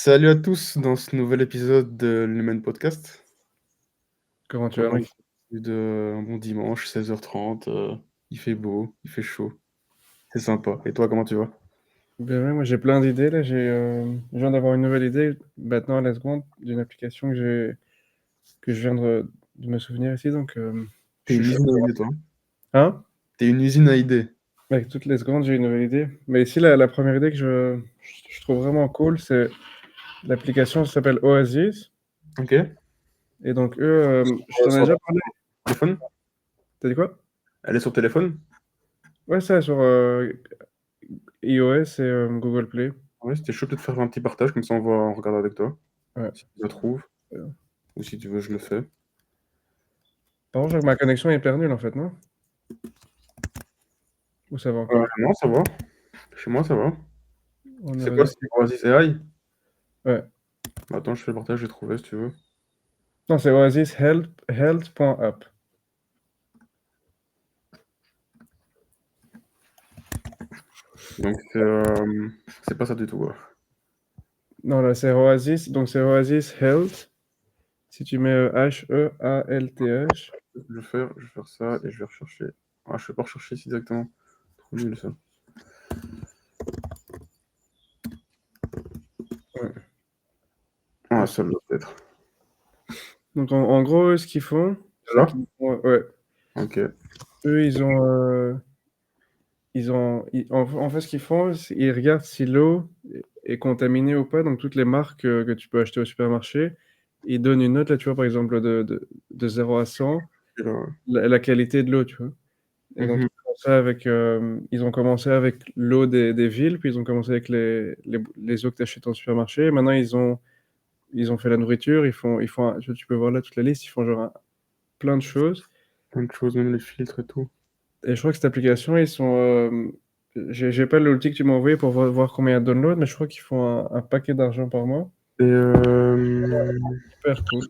Salut à tous dans ce nouvel épisode de l'Human Podcast. Comment tu vas, Voilà, mec? un bon dimanche, 16h30, il fait beau, il fait chaud, c'est sympa. Et toi, comment tu vas? Ben ouais, moi j'ai plein d'idées là. Je viens d'avoir une nouvelle idée maintenant à la seconde d'une application que je viens de me souvenir ici. Donc, T'es je suis une chaud. usine à idées, toi. Hein? T'es une usine à idées. Avec toutes les secondes, j'ai une nouvelle idée. Mais ici, la première idée que je trouve vraiment cool, c'est l'application qui s'appelle Oasis. Ok. Et donc, eux, je Euh, t'en ai sur déjà parlé. téléphone? T'as dit quoi? Elle est sur téléphone? Ouais, ça, sur iOS et Google Play. Ouais, c'était chaud peut-être faire un petit partage, comme ça on regarde avec toi, Ouais. si tu le trouves, Euh, ou si tu veux, je le fais. Par contre, je crois que ma connexion est hyper nulle en fait, non? Ou ça va encore? Non, ça va. Chez moi, ça va. On C'est quoi, aurait... c'est Oasis AI? Ouais. Bah, attends, je fais le partage, j'ai trouvé, si tu veux. Non, c'est Oasis Health.app. Donc, c'est pas ça du tout, ouais. Non, là, c'est Oasis. Donc, c'est Oasis Health. Si tu mets Health. Je vais faire ça et je vais rechercher. Ah, je vais pas rechercher ici directement. Trop nul ça. Ouais. Ah, ça doit être. Donc, en gros, ce qu'ils font, C'est c'est là? qu'ils ouais, Ok. eux, en fait, ce qu'ils font, c'est ils regardent si l'eau est contaminée ou pas. Donc, toutes les marques que tu peux acheter au supermarché, ils donnent une note, là, tu vois, par exemple, de 0 à 100, Et là, la qualité de l'eau, tu vois. Et donc, mhm. ils ont commencé avec l'eau des villes, puis ils ont commencé avec les eaux que tu achètes au supermarché. Et maintenant, ils ont fait la nourriture, tu peux voir là toute la liste, ils font genre plein de choses. Plein de choses, même les filtres et tout. Et je crois que cette application, j'ai pas l'outil que tu m'as envoyé pour voir combien il y a de downloads, mais je crois qu'ils font un paquet d'argent par mois. Et Super cool.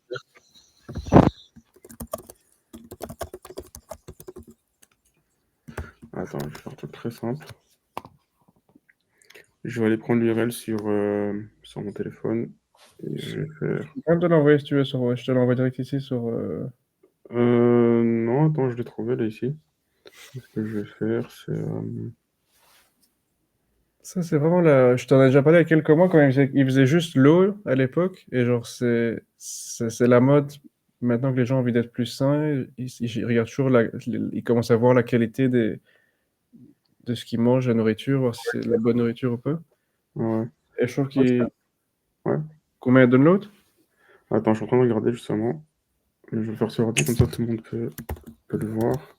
attends, je vais faire un truc très simple. Je vais aller prendre l'URL sur mon téléphone et je vais faire. Je peux même te l'envoyer si tu veux je te l'envoie direct ici sur. Non, attends, je l'ai trouvé là ici. Ce que je vais faire, c'est. Ça, c'est vraiment la. Je t'en ai déjà parlé il y a quelques mois quand ils faisaient juste l'eau à l'époque. Et genre, c'est la mode. Maintenant que les gens ont envie d'être plus sains, ils regardent toujours ils commencent à voir la qualité de ce qu'ils mangent, la nourriture, voir si c'est la bonne nourriture ou pas. Ouais. Et je trouve Ouais, qu'ils. ouais. Combien de downloads? Attends, je suis en train de regarder justement. Mais je vais le faire sur ordi comme ça tout le monde peut le voir.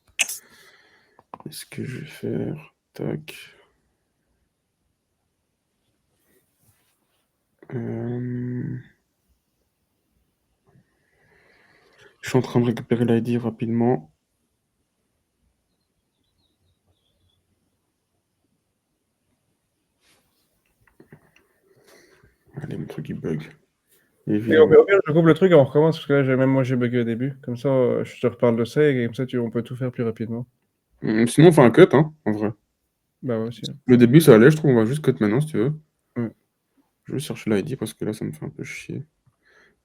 Est-ce que je vais faire. Tac. Euh, Je suis en train de récupérer l'ID rapidement. Allez, mon truc il bug. Et au Évidemment. pire, je coupe le truc et on recommence parce que là, même moi, j'ai bugué au début. Comme ça, je te reparle de ça et comme ça, on peut tout faire plus rapidement. Sinon, on fait un cut, hein, en vrai. Bah ouais, aussi, hein. Le début, ça allait, je trouve. On va juste cut maintenant, si tu veux. Ouais. Je vais chercher l'ID parce que là, ça me fait un peu chier.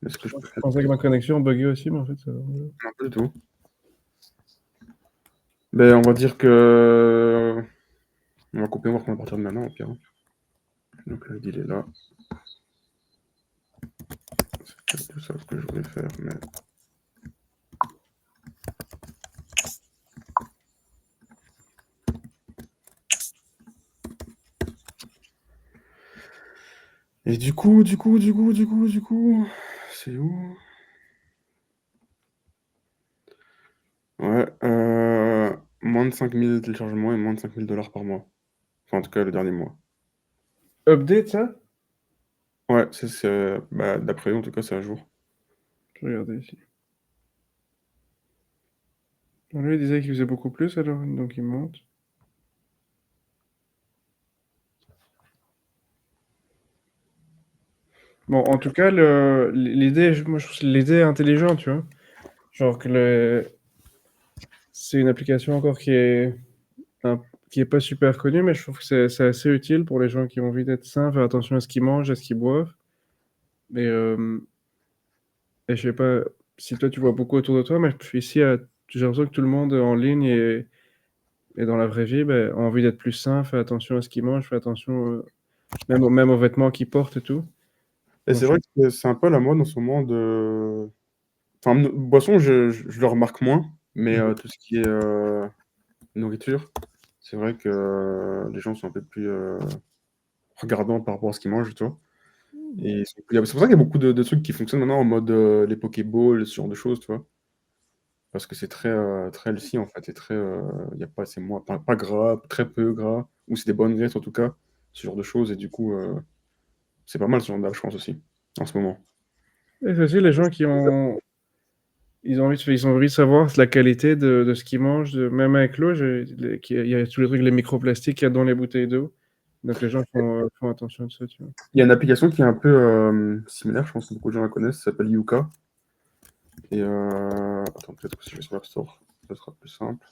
Est-ce que je peux Je faire. pensais que ma connexion buguait aussi, mais en fait, ça va. Non, pas du tout. Ben, on va dire que. On va couper, on va reprendre à partir de maintenant, au pire. Donc, l'ID, il est là. C'est tout ça ce que je voulais faire, mais. Et du coup, c'est où? Ouais, moins de 5000 téléchargements et moins de 5000 $ par mois. Enfin, en tout cas, le dernier mois. Update, ça? Ouais, bah, d'après eux, en tout cas, c'est à jour. Je vais regarder ici. Bon, lui, il disait qu'il faisait beaucoup plus, alors, donc il monte. Bon, en tout cas, moi, je trouve que l'idée est intelligente, tu vois. Genre que c'est une application encore un- qui est pas super connue, mais je trouve que c'est assez utile pour les gens qui ont envie d'être sains, faire attention à ce qu'ils mangent, à ce qu'ils boivent. Et, et je sais pas si toi tu vois beaucoup autour de toi, mais ici, j'ai l'impression que tout le monde en ligne et dans la vraie vie a envie d'être plus sain, fait attention à ce qu'il mange, fait attention même aux vêtements qu'il porte et tout. Et Donc, c'est vrai que c'est un peu la mode en ce moment de. Enfin, boisson, je le remarque moins, mais tout ce qui est nourriture, c'est vrai que les gens sont un peu plus regardants par rapport à ce qu'ils mangent, tu vois. Et c'est pour ça qu'il y a beaucoup de trucs qui fonctionnent maintenant en mode les Pokéballs, ce genre de choses, tu vois. Parce que c'est très, très healthy en fait, et très, y a pas, c'est moins, pas gras, très peu gras, ou c'est des bonnes graisses en tout cas, ce genre de choses, et du coup, c'est pas mal ce genre d'âge, je pense aussi, en ce moment. et c'est aussi les gens qui ont, ils ont envie de savoir la qualité de ce qu'ils mangent, même avec l'eau, il y a tous les trucs, les microplastiques qu'il y a dans les bouteilles d'eau. Donc les gens font attention à ça, tu vois. Il y a une application qui est un peu similaire, je pense que beaucoup de gens la connaissent, ça s'appelle Yuka. Et attends, peut-être que si je vais sur l'App Store, ça sera plus simple.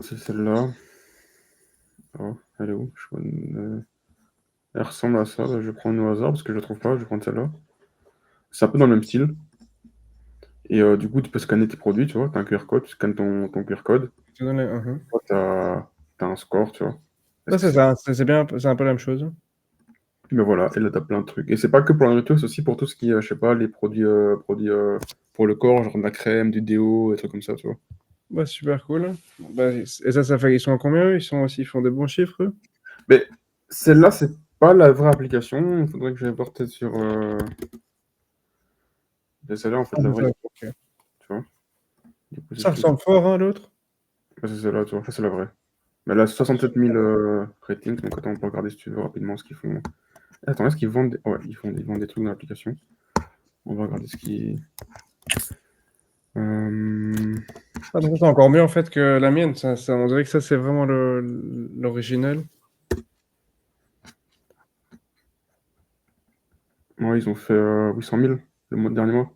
C'est celle-là. Oh, elle est où? Elle ressemble à ça, bah, je vais prendre au hasard parce que je la trouve pas, je vais prendre celle-là. C'est un peu dans le même style. Et du coup, tu peux scanner tes produits, tu vois, tu as un QR code, tu scannes ton QR code, Tu donnes les- tu as un score, tu vois. Ça, Est-ce que c'est c'est. ça, c'est bien, c'est un peu la même chose. Mais voilà, et là, tu as plein de trucs. Et c'est pas que pour la nourriture, c'est aussi pour tout ce qui est, je sais pas, les produits pour le corps, genre de la crème, du déo, des trucs comme ça, tu vois. Bah, super cool. Bah, et ça fait, ils sont à combien eux? Ils font des bons chiffres eux? Mais celle-là, c'est pas la vraie application. Il faudrait que je porte peut-être sur. C'est celle-là, en fait, Ah, la c'est vraie, ça, ok. tu vois. Du coup, si Ça je clique. ressemble fort, hein, l'autre. Ouais, c'est celle-là, tu vois. Ça, c'est la vraie. Mais elle a 67 000 ratings, donc attends, on peut regarder si tu veux rapidement ce qu'ils font. Attends, est-ce qu'ils vendent Ouais, ils vendent des trucs dans l'application. On va regarder ce qui. Euh, Ah, donc ça, c'est encore mieux en fait que la mienne. On dirait que ça, c'est vraiment l'original. Ouais, ils ont fait 800 000 dernier mois.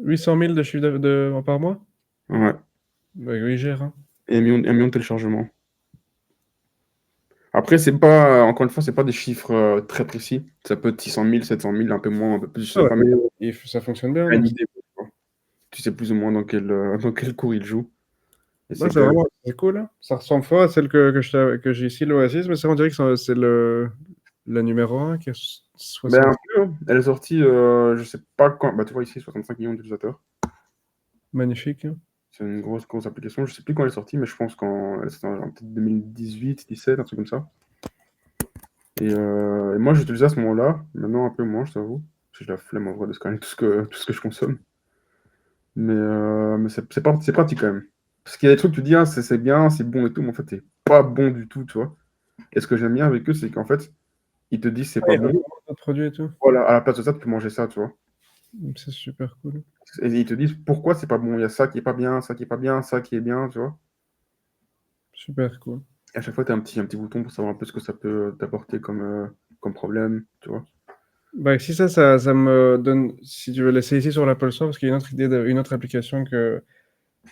800 000 de chiffre par mois? Ouais. Bah oui, gère, hein. Et 1 million de téléchargements. Après, c'est pas, encore une fois, c'est pas des chiffres très précis. Ça peut être 600 000, 700 000, un peu moins, un peu plus, je Ah sais ouais, pas, mais ça fonctionne bien, t'as une donc. idée, quoi. Tu sais plus ou moins dans quel cours il joue. Et Bah, c'est que. c'est cool, hein. Ça ressemble fort à celle que j'ai ici, l'Oasis, mais ça, on dirait que c'est la numéro un qui a Ben, un 60. peu, hein. Elle est sortie, je sais pas quand. Bah, tu vois ici, 65 millions d'utilisateurs. Magnifique, hein. C'est une grosse, grosse application. Je sais plus quand elle est sortie, mais je pense qu'elle c'était en peut-être 2018, 17, un truc comme ça. Et moi, j'utilisais à ce moment-là. Maintenant, un peu moins, je t'avoue. Parce que j'ai la flemme en vrai de scanner tout ce que je consomme. Mais c'est pratique quand même. Parce qu'il y a des trucs, tu dis, ah, c'est bien, c'est bon et tout, mais en fait, c'est pas bon du tout, tu vois. Et ce que j'aime bien avec eux, c'est qu'en fait, ils te disent c'est Ah, pas il y a bon. vraiment d'autres produits et tout. Voilà, à la place de ça, tu peux manger ça, tu vois. C'est super cool. Et ils te disent pourquoi c'est pas bon. Il y a ça qui est pas bien, ça qui est pas bien, ça qui est bien, tu vois. Super cool. Et à chaque fois, tu as un petit bouton pour savoir un peu ce que ça peut t'apporter comme problème, tu vois. Bah, si ça me donne, si tu veux laisser ici sur l'Apple Store, parce qu'il y a une autre idée, une autre application que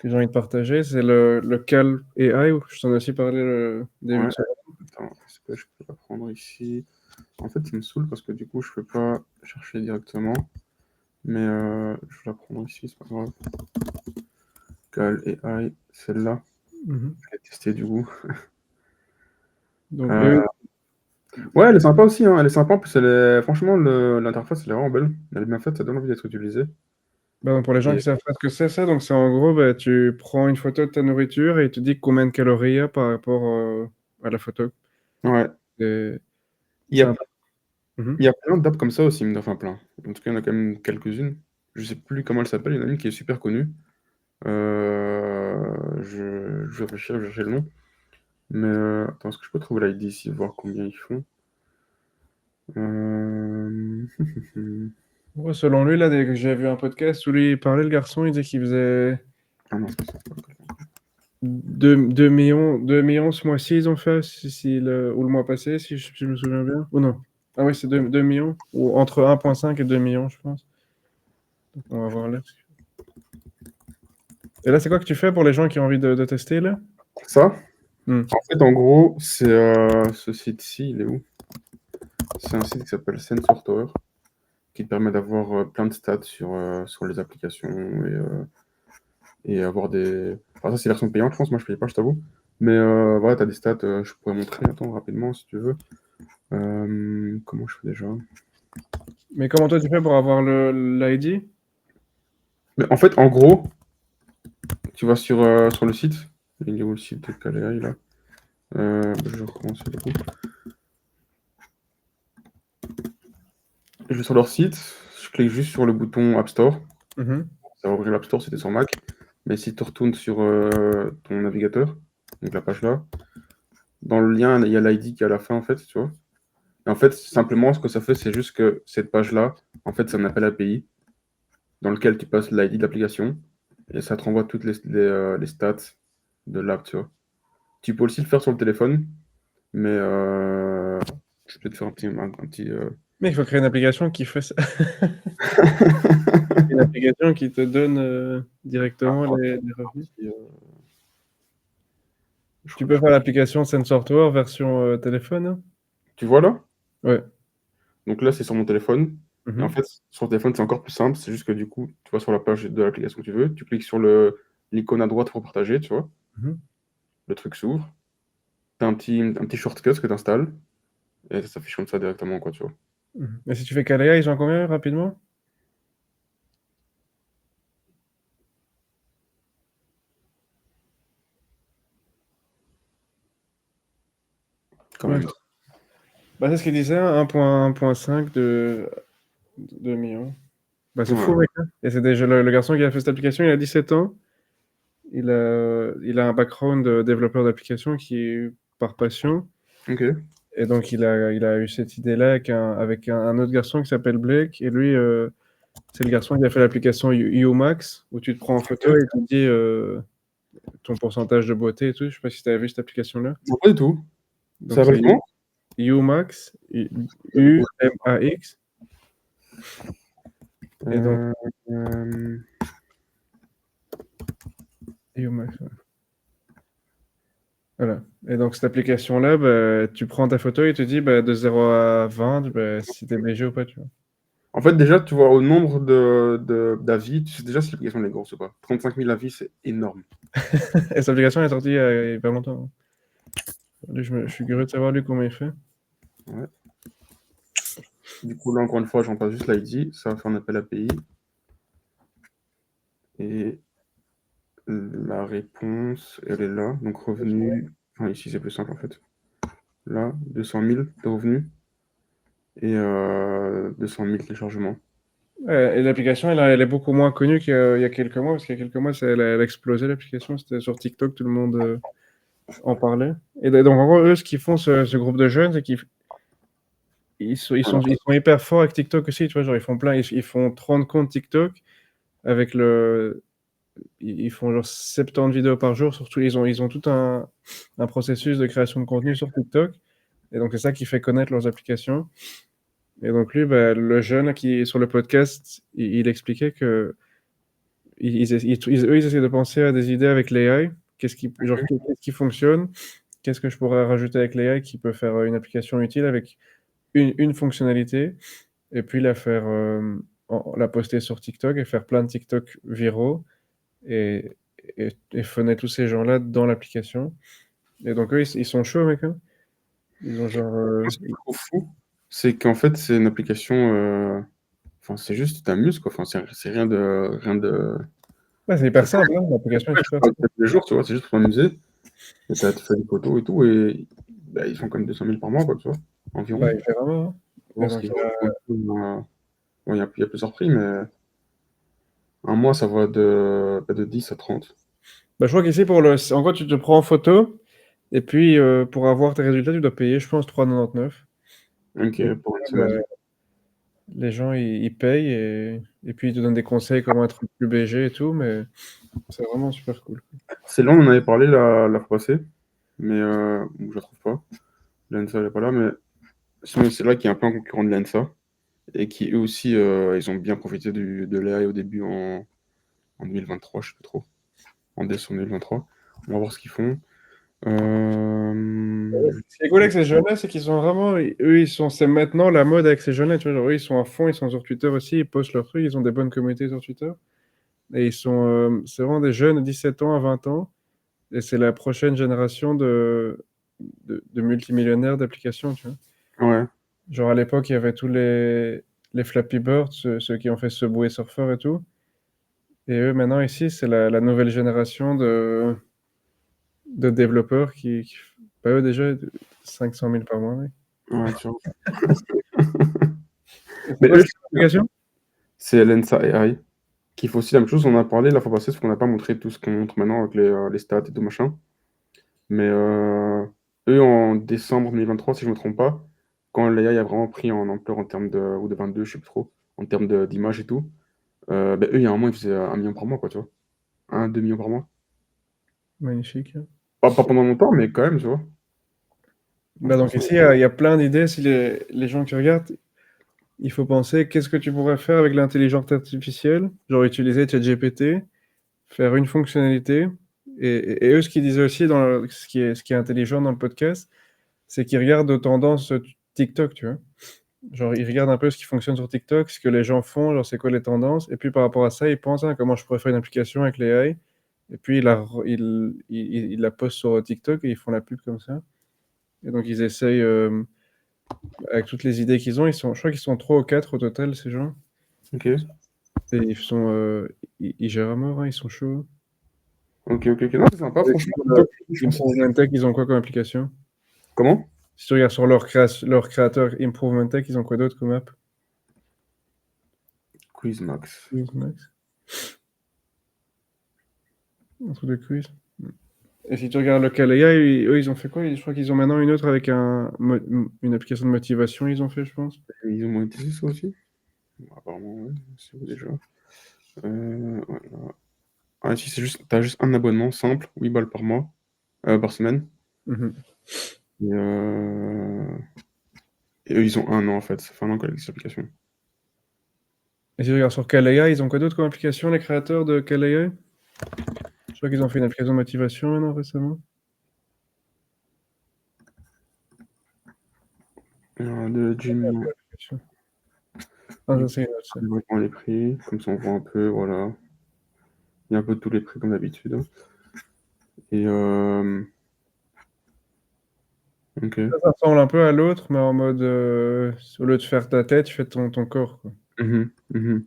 j'ai envie de partager, c'est le Cal AI, où je t'en ai aussi parlé le début Ouais, de semaine. attends, est-ce que je peux la prendre ici? En fait, ça me saoule parce que du coup, je peux pas chercher directement. Mais je vais la prendre ici, c'est pas grave. Cal AI, celle-là. Mhm. Je vais tester du coup. Donc, Euh, ouais, elle est sympa aussi, hein. Elle est sympa, en plus, franchement, l'interface, elle est vraiment belle. Elle est bien faite, ça donne envie d'être utilisée. bah, pour les gens Et qui savent pas ce que c'est, ça, donc c'est en gros, bah, tu prends une photo de ta nourriture et il te dit combien de calories il y a par rapport à la photo. ouais, Et il y c'est a, un peu. Mhm. il y a plein d'apps comme ça aussi, enfin plein. En tout cas, il y en a quand même quelques-unes. Je sais plus comment elle s'appelle, il y en a une qui est super connue. Je vais chercher le nom. Mais attends, est-ce que je peux trouver l'ID ici, voir combien ils font? Euh, Ouais, selon lui, là, que j'ai vu un podcast où lui il parlait, le garçon, il disait qu'il faisait Ah non, c'est pas ça. 2 millions ce mois-ci, ils ont fait, ou le mois passé, si je me souviens bien. Ou non. Ah oui, c'est 2 millions, ou entre 1,5 et 2 millions, je pense. Donc, on va voir là. Et là, c'est quoi que tu fais pour les gens qui ont envie de tester, là? Ça, Hmm. en fait, en gros, c'est ce site-ci, il est où? C'est un site qui s'appelle Sensor Tower, qui te permet d'avoir plein de stats sur les applications et avoir des. Enfin, ça, c'est la version payante, je pense. Moi, je paye pas, je t'avoue. Mais voilà, tu as des stats. Je pourrais montrer, attends, rapidement, si tu veux. Comment je fais déjà? Mais comment toi tu fais pour avoir l'ID? Mais en fait, en gros, tu vas sur le site. Il est où le site de Kalei, là? Je vais recommencer du coup. Je vais sur leur site. Je clique juste sur le bouton App Store. Mhm. Ça va ouvrir l'App Store, c'était sur Mac. Mais si tu retournes sur ton navigateur, donc la page là, dans le lien, il y a l'ID qui est à la fin, en fait, tu vois. Et en fait, simplement, ce que ça fait, c'est juste que cette page-là, en fait, c'est un appel API dans lequel tu passes l'ID de l'application et ça te renvoie toutes les stats de l'app, tu vois. Tu peux aussi le faire sur le téléphone, mais je vais peut-être faire un petit. Mais il faut créer une application qui fait ça. Une application qui te donne directement les revenus. Je Tu crois que peux je faire peux. l'application Sensor Tower version téléphone, hein. Tu vois là? Ouais. Donc là, c'est sur mon téléphone. Et en Mhm. fait, sur le téléphone, c'est encore plus simple. C'est juste que du coup, tu vas sur la page de l'application que tu veux, tu cliques sur l'icône à droite pour partager, tu vois. Mhm. Le truc s'ouvre. Tu as un petit shortcut que tu installes et ça s'affiche comme ça directement, quoi, tu vois. Mhm. Et si tu fais Kalea, ils ont combien rapidement? Quand Ouais. même. Bah, c'est ce qu'il disait, 1,5 de millions. Bah, c'est fou, Ouais. mec, hein. Et c'est déjà le garçon qui a fait cette application, il a 17 ans. Il a un background de développeur d'application qui est par passion. Ok. Et donc, il a eu cette idée-là avec un autre garçon qui s'appelle Blake. Et lui, c'est le garçon qui a fait l'application Umax, où tu te prends en photo Ok. et tu dis ton pourcentage de beauté et tout. Je sais pas si tu avais vu cette application-là. Non, pas du tout. Ça Donc, c'est s'appelle comment? Umax, Ouais. Umax. Et donc, Euh, euh, Umax, ouais. Voilà. Et donc, cette application-là, bah, tu prends ta photo et tu dis bah, de 0 à 20 bah, si t'es BG ou pas, tu vois. En fait, déjà, tu vois, au nombre d'avis, tu sais déjà si l'application elle est grosse ou pas. 35 000 avis, c'est énorme. Et cette application elle est sortie il y a pas longtemps, hein. Lui, je suis curieux de savoir lui combien il fait. Ouais. Du coup, là, encore une fois, j'en passe juste l'ID. Ça va faire un appel API. Et la réponse, elle est là. Donc, revenu. Enfin, ici, c'est plus simple, en fait. Là, 200 000 de revenus et 200 000 téléchargements. Et l'application, elle est beaucoup moins connue qu'il y a quelques mois, parce qu'il y a quelques mois, elle a explosé l'application. C'était sur TikTok, tout le monde en parlait. Et donc, en gros, eux, ce qu'ils font, ce groupe de jeunes, c'est qu'ils ils sont hyper forts avec TikTok aussi. Tu vois, genre, ils font 30 comptes TikTok avec ils font genre 70 vidéos par jour. Surtout, ils ont tout un processus de création de contenu sur TikTok. Et donc, c'est ça qui fait connaître leurs applications. Et donc, lui, bah, le jeune là, qui est sur le podcast, il expliquait que eux, ils essaient de penser à des idées avec l'AI. Qu'est-ce qui fonctionne? Qu'est-ce que je pourrais rajouter avec l'AI qui peut faire une application utile avec une fonctionnalité? Et puis la poster sur TikTok et faire plein de TikTok viraux et, et funner tous ces gens-là dans l'application. Et donc, eux, ils sont chauds, mec, hein. Ils ont genre. Ce que je trouve fou, c'est qu'en fait, c'est une application. Enfin, c'est juste, tu t'amuses, quoi. Enfin, c'est rien de. Ouais, c'est hyper simple, hein. L'application est Ouais, je super parle simple. tous les jours, tu vois, c'est juste pour m'amuser. Et tu fais des photos et tout, et bah, ils font quand même 200 000 par mois, quoi, tu vois, Bah, environ. différemment, hein. Et Voir ce donc, qu'ils vendent. Bon, il y a plusieurs prix, mais un mois, ça va de 10 à 30. bah, je crois qu'ici, en gros, tu te prends en photo, et puis pour avoir tes résultats, tu dois payer, je pense, 3,99. Ok, Et pour une bah, semaine. les gens, ils payent, et puis ils te donnent des conseils comment être plus BG et tout, mais c'est vraiment super cool. C'est là, on en avait parlé la fois passée, mais bon, je la trouve pas. L'ANSA, elle est pas là, mais sinon, c'est là qui est un peu un concurrent de l'ANSA, et qui eux aussi, ils ont bien profité de l'AI au début en 2023, je sais pas trop, en décembre 2023. On va voir ce qu'ils font. Ce qui est cool avec ces jeunes-là, c'est qu'ils sont vraiment, c'est maintenant la mode avec ces jeunes-là, tu vois, genre, eux, ils sont à fond, ils sont sur Twitter aussi, ils postent leurs trucs, ils ont des bonnes communautés sur Twitter. Et c'est vraiment des jeunes de 17 ans à 20 ans, et c'est la prochaine génération de multimillionnaires d'applications, tu vois. Ouais. Genre, à l'époque, il y avait tous les Flappy Birds, ceux qui ont fait Subway Surfer et tout. Et eux, maintenant, ici, c'est la nouvelle génération de développeurs bah, eux, déjà, 500 000 par mois, mec. Ouais, tu vois. Et c'est Mais quoi eux, cette application? c'est Lensa AI, qui fait aussi la même chose. On en a parlé la fois passée, parce qu'on n'a pas montré tout ce qu'on montre maintenant avec les stats et tout machin. Mais eux, en décembre 2023, si je ne me trompe pas, quand l'AI a vraiment pris en ampleur en termes de, ou de 22, je sais plus trop, en termes d'image et tout, ben, eux, il y a un moment, ils faisaient 1 million par mois, quoi, tu vois. 2 millions par mois. Magnifique. Pas pendant longtemps, mais quand même, tu vois. Bah, donc Franchement, ici, il y a plein d'idées. Si les gens qui regardent, il faut penser qu'est-ce que tu pourrais faire avec l'intelligence artificielle, genre utiliser ChatGPT, faire une fonctionnalité. Et eux, ce qu'ils disaient aussi, ce qui est intelligent dans le podcast, c'est qu'ils regardent aux tendances TikTok, tu vois. Genre, ils regardent un peu ce qui fonctionne sur TikTok, ce que les gens font, genre c'est quoi les tendances. Et puis par rapport à ça, ils pensent à comment je pourrais faire une application avec les AI. Et puis ils la postent sur TikTok et ils font la pub comme ça. Et donc ils essayent, avec toutes les idées qu'ils ont, je crois qu'ils sont 3 ou 4 au total, ces gens. ok, Et ils gèrent à mort, hein, ils sont chauds. ok. Non, c'est sympa, Et franchement. sur, Je pense que Improvement Tech, ils ont quoi comme application? Comment? Si tu regardes sur leur créateur Improvement Tech, ils ont quoi d'autre comme app? Quizmax. Quiz Max. Un truc de quiz. Et si tu regardes Local AI, eux, ils ont fait quoi? Je crois qu'ils ont maintenant une autre avec une application de motivation, ils ont fait, je pense. Ils ont monétisé ça aussi? Bon, apparemment, ouais, c'est où déjà? Voilà. Ah, si, t'as juste un abonnement simple, 8 balles par mois, par semaine. Mhm. Et, et eux, ils ont 1 an en fait. Ça fait 1 an qu'avec cette application. Et si tu regardes sur Kalea, ils ont quoi d'autre comme application, les créateurs de Kalea? Je crois qu'ils ont fait une application de motivation maintenant récemment. De Jim, Ah, ça, c'est une autre, ça. on les prix, comme ça on voit un peu, voilà. Il y a un peu de tous les prix comme d'habitude. Et ok. Ça ressemble un peu à l'autre, mais en mode, au lieu de faire ta tête, tu fais ton corps, quoi. Mhm.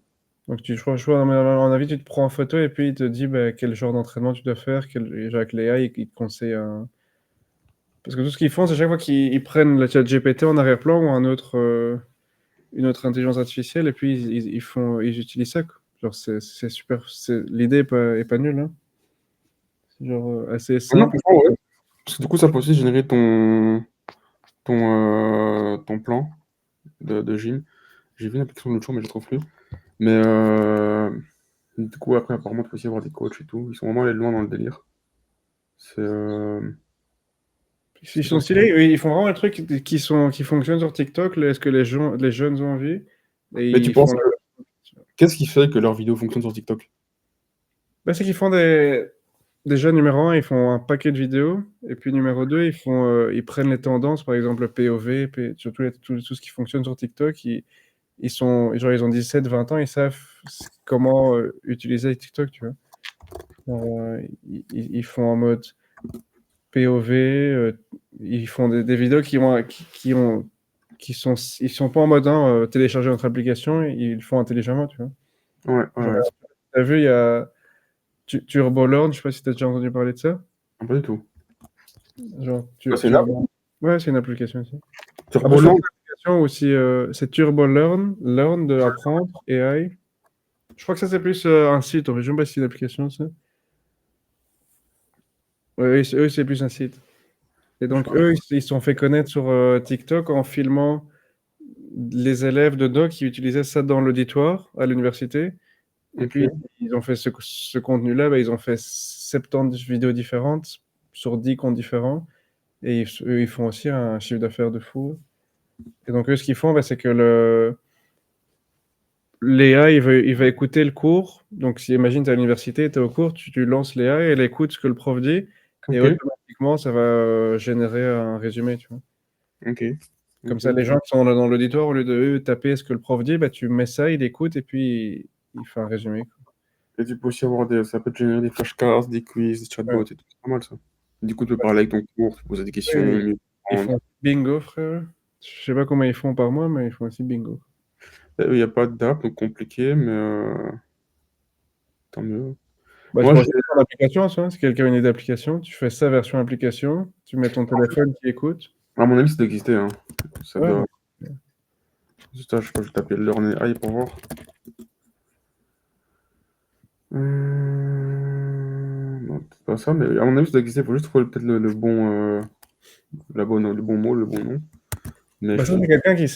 Donc, je crois, à mon avis, tu te prends en photo et puis il te dit bah, quel genre d'entraînement tu dois faire. Avec l'AI, il te conseille un. Parce que tout ce qu'ils font, c'est chaque fois qu'ils prennent le chat GPT en arrière-plan ou une autre intelligence artificielle et puis ils utilisent ça, quoi. Genre, c'est super. L'idée est pas nulle, hein. C'est genre assez Ah non, simple. franchement, ouais. Parce que du coup, ça peut aussi générer ton plan de gym. J'ai vu une application l'autre jour, mais je ne trouve plus. Mais du coup, après, apparemment, tu peux aussi avoir des coachs et tout. Ils sont vraiment allés loin dans le délire. C'est Ils c'est sont ça. stylés, ils font vraiment un truc qui fonctionne sur TikTok. Est-ce que les jeunes ont envie? Et Mais tu ils penses font. que qu'est-ce qui fait que leurs vidéos fonctionnent sur TikTok? Bah, c'est qu'ils font des. Déjà, numéro un, ils font un paquet de vidéos. Et puis, numéro deux, ils prennent les tendances, par exemple, le POV, surtout tout ce qui fonctionne sur TikTok. Ils ont 17, 20 ans, ils savent comment utiliser TikTok, tu vois. Ils font en mode POV, ils font des vidéos ils sont pas en mode hein, télécharger notre application, ils le font intelligemment, tu vois. Ouais, Genre, ouais. t'as vu, il y a TurboLearn, je sais pas si t'as déjà entendu parler de ça. Ah, pas du tout. Genre, Ah, c'est une app? Ouais, c'est une application aussi. Après, je crois Turboland? que c'est une application aussi, c'est TurboLearn, Learn de apprendre, AI. Je crois que ça, c'est plus un site, en fait. Je sais même pas si c'est une application, ça. Ouais, eux, c'est plus un site. Et Je sais donc, pas. eux, ils se sont fait connaître sur TikTok en filmant les élèves de doc qui utilisaient ça dans l'auditoire à l'université. Et puis, Ok. ils ont fait ce contenu-là, bah, ils ont fait 70 vidéos différentes sur 10 comptes différents. Et eux, ils font aussi un chiffre d'affaires de fou. Et donc, eux, ce qu'ils font, bah, c'est que Léa, il va écouter le cours. Donc, si imagine, tu es à l'université, tu es au cours, tu lances Léa et elle écoute ce que le prof dit. Et Ok, automatiquement, ça va générer un résumé, tu vois. ok, Comme ok, ça, les ok. gens qui sont dans l'auditoire, au lieu de taper ce que le prof dit, bah, tu mets ça, il écoute et puis il fait un résumé, quoi. Et tu peux aussi avoir ça peut te générer des flashcards, des quiz, des Ouais. chatbots et tout. C'est pas mal ça. Du coup, tu peux parler avec ton cours, tu poses des Oui, questions, oui. mieux Ils comprendre. font bingo, frère. Je sais pas comment ils font par mois, mais ils font aussi bingo. Il n'y a pas d'app, donc compliqué, mais tant mieux. Bah, tu Moi, peux j'ai, aussi faire l'application, ça. Si quelqu'un a une idée d'application, tu fais ça version application, tu mets ton téléphone qui écoute. à mon avis, ça doit exister. Hein. Ça Ouais, doit. ouais. Juste, je sais pas, je vais taper Learn AI pour voir. Non, c'est pas ça, mais à mon avis, ça doit exister. Il faut juste trouver peut-être le bon, le bon mot, le bon nom. Mais Bah, ça, si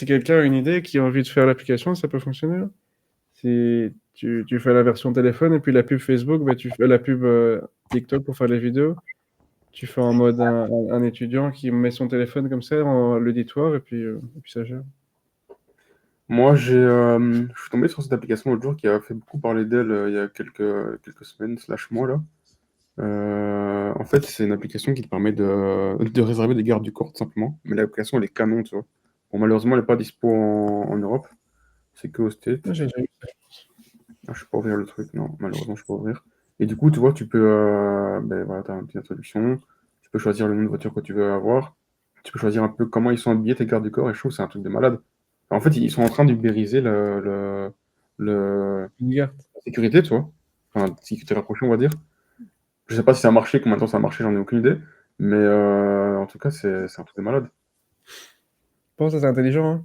quelqu'un a une idée, qui a envie de faire l'application, ça peut fonctionner, hein. Si tu fais la version téléphone et puis la pub Facebook, bah, tu fais la pub TikTok pour faire les vidéos. Tu fais en mode un étudiant qui met son téléphone comme ça en l'auditoire et puis ça gère. moi, je suis tombé sur cette application l'autre jour qui a fait beaucoup parler d'elle il y a quelques semaines, slash mois là. En fait, c'est une application qui te permet de réserver des gardes du corps, tout simplement. Mais l'application, elle est canon, tu vois. Bon, malheureusement, elle n'est pas dispo en Europe. C'est que aux Moi, States. j'ai déjà eu ça. Ah, je peux pas ouvrir le truc, non, malheureusement, je peux pas ouvrir. Et du coup, tu vois, tu peux. Ben, voilà, t'as une petite introduction. Tu peux choisir le nom de voiture que tu veux avoir. Tu peux choisir un peu comment ils sont habillés, tes gardes du corps. Et je trouve que c'est un truc de malade. En fait, ils sont en train d'ubériser Une garde. la sécurité, tu vois. Enfin, sécurité rapprochée, on va dire. Je sais pas si ça a marché, combien de temps ça a marché, j'en ai aucune idée. Mais en tout cas, c'est un truc de malade. Je pense que c'est intelligent, hein.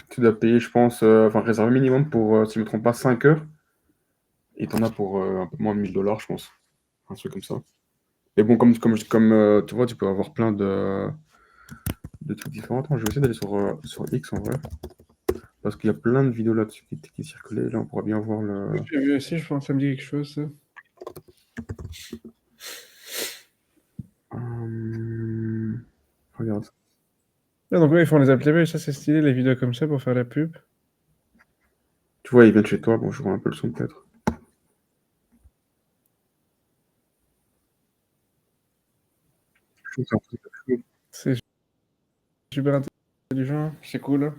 Tu dois payer, je pense, enfin, réserver minimum pour, si je ne me trompe pas, 5 heures. Et t'en as pour un peu moins de 1000 $, je pense. Un truc comme ça. Mais bon, comme tu vois, tu peux avoir plein de trucs différents. Attends, je vais essayer d'aller sur X en vrai. Parce qu'il y a plein de vidéos là-dessus qui circulaient. Là, on pourra bien voir le. Oui, j'ai vu aussi, je pense que ça me dit quelque chose, ça. Regarde. Ah, donc, ouais, ils font les applis, ça c'est stylé, les vidéos comme ça pour faire la pub. Tu vois, ils viennent chez toi. Bon, je vois un peu le son peut-être. Je trouve que c'est un truc de fou. C'est super intelligent, c'est cool, hein.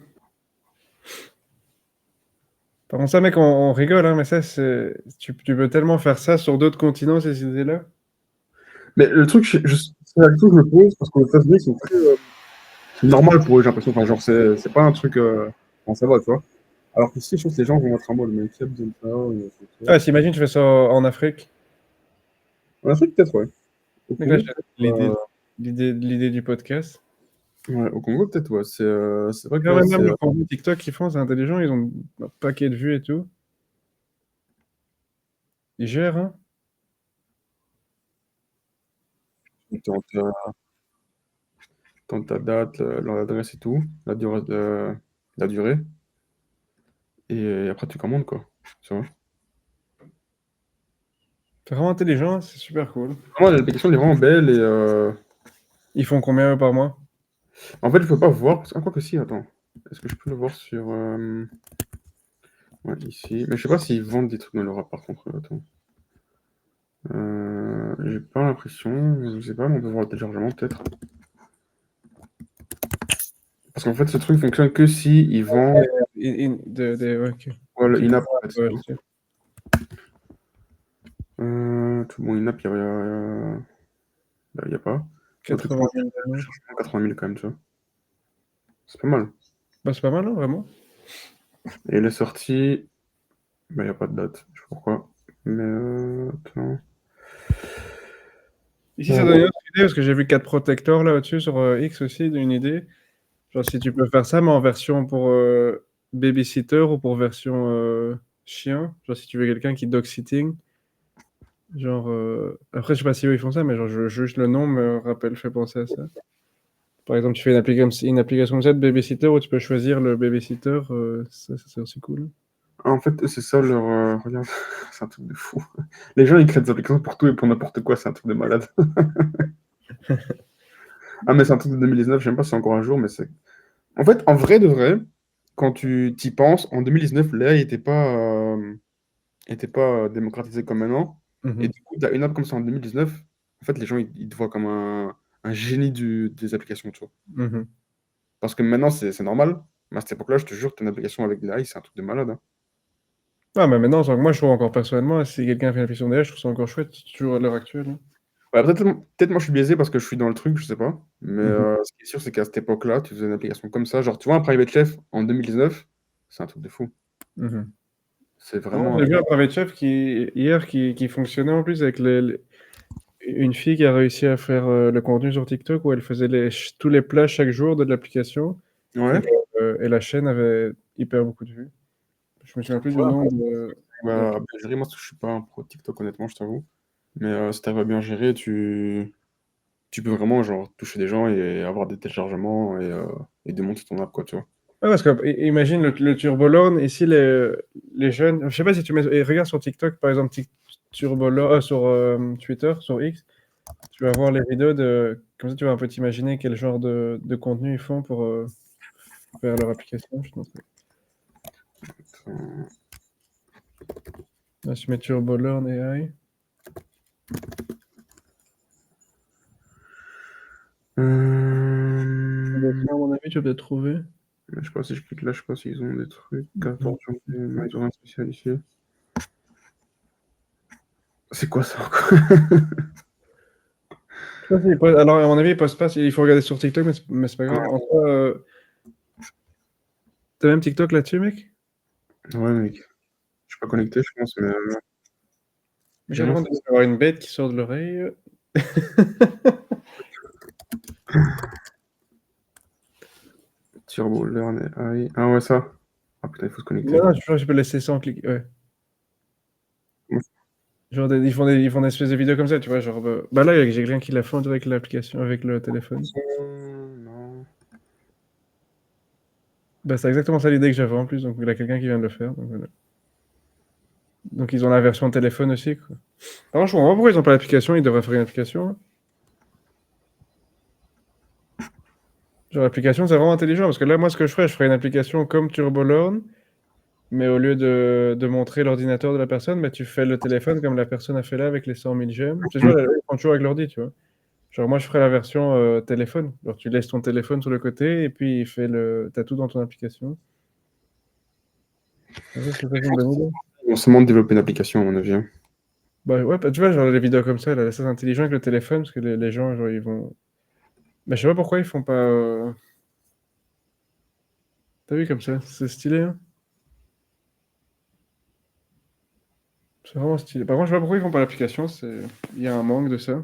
Par contre, ça, mec, on rigole, hein, mais ça, tu peux tellement faire ça sur d'autres continents, ces idées-là. Mais le truc, c'est la question que je me pose, parce qu'aux États-Unis, ils sont très. C'est normal pour eux, j'ai l'impression. Enfin, genre, c'est pas un truc. Bon, ça va, tu vois. Alors qu'ici, je trouve que les gens vont être en mode, mais qui a besoin de ça c'est ça. Ah, s'imagine, tu fais ça en Afrique. En Afrique, peut-être, ouais. Au Mec, là, Congo, j'ai euh, l'idée du podcast. ouais, au Congo, peut-être, ouais. C'est vrai que Non, là, mais c'est. même le contenu TikTok qu'ils font, c'est intelligent, ils ont un paquet de vues et tout. Ils gèrent, hein. Dans ta date, l'adresse et tout, la durée. Et après, tu commandes, quoi. Tu vois. C'est vraiment intelligent, c'est super cool. Vraiment, l'application elle est vraiment belle et. Ils font combien eux par mois? En fait, je peux pas voir. Ah, quoi que si, attends. Est-ce que je peux le voir sur. Ouais, ici. Mais je sais pas s'ils vendent des trucs dans l'Europe, par contre. Attends. J'ai pas l'impression. Je sais pas, mais on peut voir le téléchargement, peut-être. Parce qu'en fait, ce truc fonctionne que si ils vendent. Ouais, ok. Voilà, Qui in-app, en fait, c'est doivent tout. acheter. Tout bon, in-app, il y a pas. Le truc, 80 000 dollars. 80 000 quand même, tu vois. C'est pas mal. Bah, c'est pas mal, hein, vraiment. Et les sorties, bah, il n'y a pas de date. Je sais pas pourquoi. Mais attends. Ici, ça donne une autre idée, parce que j'ai vu 4 Protector là au-dessus sur X aussi, une idée. Genre, si tu peux faire ça, mais en version pour babysitter ou pour version chien. Genre, si tu veux quelqu'un qui dog sitting. Genre, après, je sais pas si eux ils font ça, mais genre, juste le nom me rappelle, fait penser à ça. Par exemple, tu fais une application comme ça de babysitter où tu peux choisir le babysitter, ça c'est aussi cool. En fait, c'est ça leur. Regarde, c'est un truc de fou. Les gens, ils créent des applications pour tout et pour n'importe quoi. C'est un truc de malade. Ah, mais c'est un truc de 2019. Je sais même pas si c'est encore un jour, mais c'est. En fait, en vrai de vrai, quand tu t'y penses, en 2019, l'AI était pas démocratisé comme maintenant. Et Mhm. du coup, tu as une app comme ça en 2019. en fait, les gens, ils te voient comme un génie des applications, tu vois. Mhm. Parce que maintenant, c'est normal. Mais à cette époque-là, je te jure, t'as une application avec de l'AI, c'est un truc de malade, hein. Ah, mais maintenant, genre, moi, je trouve encore personnellement, si quelqu'un fait une application d'AI, je trouve ça encore chouette, toujours à l'heure actuelle, hein. Ouais, peut-être moi, je suis biaisé parce que je suis dans le truc, je sais pas. Mais Mhm. ce qui est sûr, c'est qu'à cette époque-là, tu faisais une application comme ça. Genre, tu vois, un Private Chef en 2019, c'est un truc de fou. Mhm. C'est Ouais, vraiment un j'ai vu truc. un private chef hier qui fonctionnait en plus avec une fille qui a réussi à faire le contenu sur TikTok où elle faisait tous les plats chaque jour de l'application et, Ouais. et la chaîne avait hyper beaucoup de vues. Je me souviens plus du Ouais, nom après, de la- bien gérer, moi, parce que je suis pas un pro TikTok, honnêtement, je t'avoue. Mais si t'arrives à bien gérer, tu peux vraiment, genre, toucher des gens et avoir des téléchargements et démonter ton app, quoi, tu vois. Ouais, parce que imagine le Turbolone, ici les jeunes, je sais pas si tu mets, et regarde sur TikTok par exemple, Turbolone, sur Twitter, sur X, tu vas voir les vidéos comme ça tu vas un peu t'imaginer quel genre de contenu ils font pour faire leur application. Je te montre. Euh, Là, tu mets Turbolone AI. euh, À mon avis, tu vas peut-être trouver. je sais pas si je clique là, je sais pas s'ils ont des trucs. Mhm. 14 janvier, non, ils ont rien de spécial ici. C'est quoi ça encore? Je sais pas alors, à mon avis, il poste pas. Il faut regarder sur TikTok, mais c'est pas grave. En soi, t'as même TikTok là-dessus, mec? Ouais, mec. Je suis pas connecté, je pense, mais Mec, j'ai rien avant fait. d'avoir une bête qui sort de l'oreille. Turbo Learn AI. Ah ouais, ça. Ah putain, il faut se connecter. Non, non, je peux laisser sans cliquer. Ouais. Genre, ils font des espèces de vidéos comme ça, tu vois. Genre, bah là, j'ai quelqu'un qui l'a fait avec l'application, avec le téléphone. Non. Bah, c'est exactement ça l'idée que j'avais en plus. Donc, il y a quelqu'un qui vient de le faire. Donc, voilà. Donc, ils ont la version téléphone aussi, quoi. Alors, je comprends pas pourquoi ils ont pas l'application. Ils devraient faire une application, hein. Genre, l'application, c'est vraiment intelligent. Parce que là, moi, ce que je ferais une application comme TurboLearn, mais au lieu de montrer l'ordinateur de la personne, bah, tu fais le téléphone comme la personne a fait là avec les 100 000 gemmes. C'est sûr, ils font toujours avec l'ordi, tu vois. Genre, moi, je ferais la version téléphone. Genre, tu laisses ton téléphone sur le côté et puis il fait t'as tout dans ton application. Ça, c'est une bonne idée. On se demande de développer une application, à mon avis, hein. Bah, ouais, bah, tu vois, genre, les vidéos comme ça, là, c'est intelligent avec le téléphone parce que les gens, genre, ils vont. Bah, je sais pas pourquoi ils font pas. T'as vu comme ça? C'est stylé, hein? C'est vraiment stylé. Par contre, je sais pas pourquoi ils font pas l'application. Il y a un manque de ça.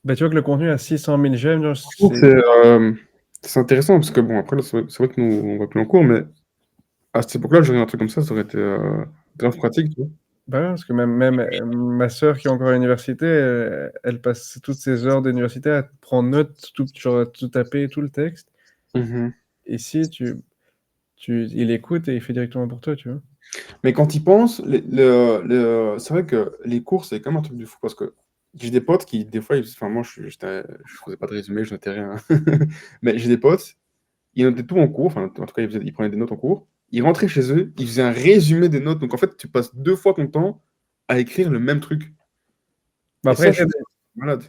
Bah, tu vois que le contenu a 600 000 j'aime, genre, Je trouve que c'est intéressant parce que, bon, après, là, c'est vrai que nous, on va plus en cours, mais à cette époque-là, j'aurais un truc comme ça aurait été grave pratique, tu vois. Bah, ouais, parce que même ma sœur qui est encore à l'université, elle passe toutes ses heures d'université à prendre note, genre, à tout taper, tout le texte. Mhm. Ici, il écoute et il fait directement pour toi, tu vois. Mais quand ils pensent, c'est vrai que les cours, c'est comme un truc de fou parce que j'ai des potes qui, des fois, enfin, moi, je faisais pas de résumé, je notais rien. Mais j'ai des potes, ils notaient tout en cours, enfin, en tout cas, ils prenaient des notes en cours. Ils rentraient chez eux, ils faisaient un résumé des notes. Donc, en fait, tu passes 2 fois ton temps à écrire le même truc. Bah Et après, ça, je suis malade.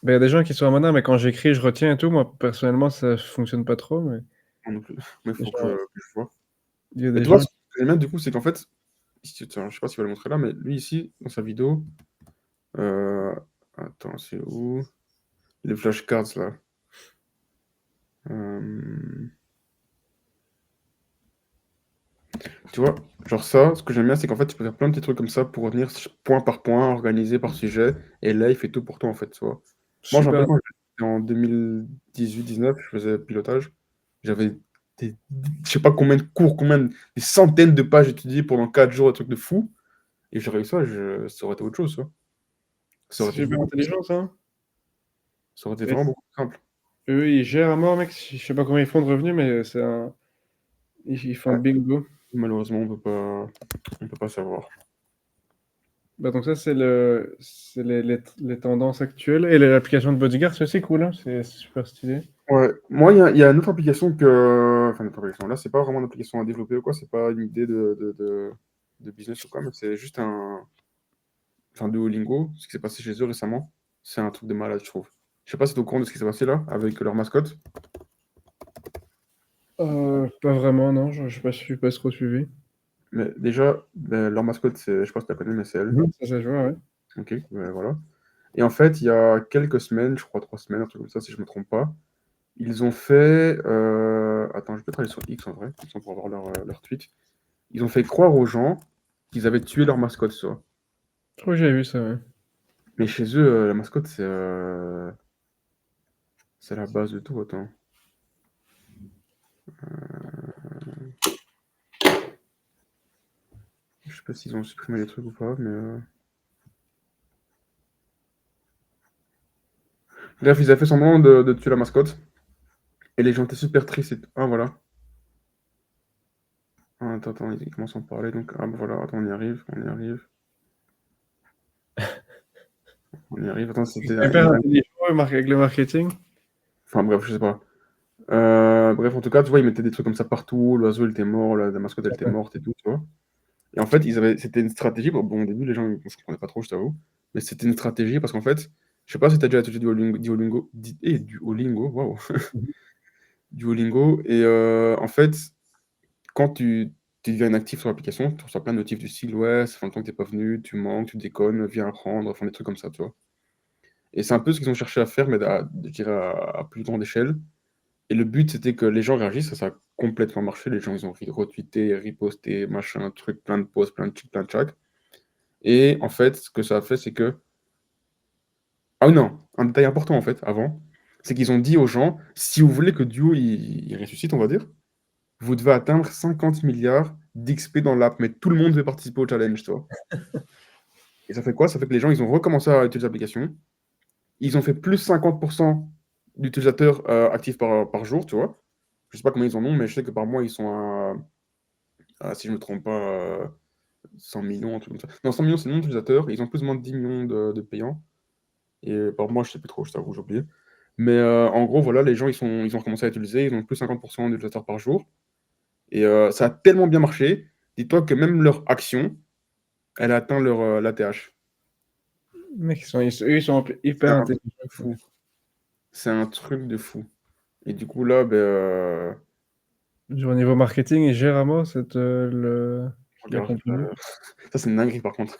il y a des gens qui sont en mode, ah, mais quand j'écris, je retiens et tout. Moi, personnellement, ça fonctionne pas trop, mais Moi non plus. Mais il faut que genre, je vois. il y a Et des tu vois, gens. ce que j'aime bien, du coup, c'est qu'en fait, tiens, je sais pas s'il va le montrer là, mais lui, ici, dans sa vidéo, euh, attends, c'est où? Les flashcards, là. Euh, Tu vois, genre ça, ce que j'aime bien, c'est qu'en fait, tu peux faire plein de petits trucs comme ça pour revenir point par point, organisé par sujet, et là, il fait tout pour toi, en fait, tu vois. Moi, je me rappelle Super. quand j'étais en 2018-19, je faisais pilotage, j'avais je sais pas combien de cours, des centaines de pages étudiées pendant 4 jours, un truc de fou, et j'aurais eu ça, ça aurait été autre chose, tu vois. Ça aurait C'est été super beaucoup plus simple. intelligent, ça, hein. Ça aurait été Et vraiment beaucoup plus simple. eux, ils gèrent à mort, mec. Je sais pas comment ils font de revenus, mais ils font Ouais, bingo. malheureusement, on peut pas savoir. Bah, donc ça, c'est les tendances actuelles. Et l'application de Bodyguard, c'est aussi cool, hein. C'est super stylé. Ouais, moi, il y a une autre application que. Enfin, une autre application. Là, c'est pas vraiment une application à développer ou quoi, c'est pas une idée de business ou quoi, mais c'est juste un. enfin Duolingo, ce qui s'est passé chez eux récemment, c'est un truc de malade, je trouve. Je sais pas si tu es au courant de ce qui s'est passé là, avec leur mascotte. Pas vraiment, non, je je suis pas trop suivi. Mais déjà, leur mascotte, je sais pas si tu la connais, mais c'est elle. Ça se voit, ouais. Ok, voilà. Et en fait, il y a quelques semaines, je crois 3 semaines, un truc comme ça, si je me trompe pas, ils ont fait. Attends, je vais peut-être aller sur X en vrai, comme ça pour avoir leur tweet. Ils ont fait croire aux gens qu'ils avaient tué leur mascotte, ça. Je crois que j'ai vu ça, ouais. Mais chez eux, la mascotte, c'est la base de tout. Attends. Je sais pas s'ils ont supprimé les trucs ou pas, mais. Bref, ils avaient fait semblant de tuer la mascotte. Et les gens étaient super tristes. Ah, voilà. Ah, attends, ils commencent à en parler. Donc, ah, bah, voilà, attends, on y arrive, on y arrive. On y arrive. Attends, c'était. Super intelligent avec le marketing. Enfin, bref, je sais pas. Bref, en tout cas, tu vois, ils mettaient des trucs comme ça partout. L'oiseau, il était mort, la mascotte, elle était Ouais. morte et tout, tu vois. Et en fait, c'était une stratégie. Bon, au début, les gens, je comprenais pas trop, je t'avoue. Mais c'était une stratégie parce qu'en fait, je sais pas si tu as déjà touché Duolingo, waouh, Mhm. Duolingo. Et en fait, quand tu deviens inactif sur l'application, tu reçois plein de notifs du style, ouais, ça fait longtemps que t'es pas venu, tu manques, tu déconnes, viens apprendre, enfin des trucs comme ça, tu vois. Et c'est un peu ce qu'ils ont cherché à faire, mais je dirais à plus grande échelle. Et le but, c'était que les gens réagissent, ça a complètement marché. Les gens, ils ont retweeté, riposté, machin, truc, plein de posts, plein de trucs, plein de chats. Et en fait, ce que ça a fait, c'est que. Ah oui, non, un détail important, en fait, avant, c'est qu'ils ont dit aux gens, si vous voulez que Duo, il ressuscite, on va dire, vous devez atteindre 50 milliards d'XP dans l'app, mais tout le monde veut participer au challenge, tu vois. Et ça fait quoi? Ça fait que les gens, ils ont recommencé à utiliser l'application. Ils ont fait plus 50% d'utilisateurs actifs par jour, tu vois. Je sais pas combien ils en ont, mais je sais que par mois, ils sont si je me trompe pas, 100 millions, un truc comme ça. Non, 100 millions, c'est le nombre d'utilisateurs. Ils ont plus ou moins 10 millions de payants. Et par mois, je sais plus trop, je t'avoue, j'ai oublié. Mais en gros, voilà, les gens, ils ont recommencé à utiliser. Ils ont plus 50% d'utilisateurs par jour. Et ça a tellement bien marché. Dis-toi que même leur action, elle a atteint l'ATH. Mec, eux, ils sont C'est hyper un intelligents, truc de quoi. fou. C'est un truc de fou. Et du coup, là, Genre, au niveau marketing, ils gèrent à mort la regarde, compagnie. ça, c'est une dinguerie, par contre.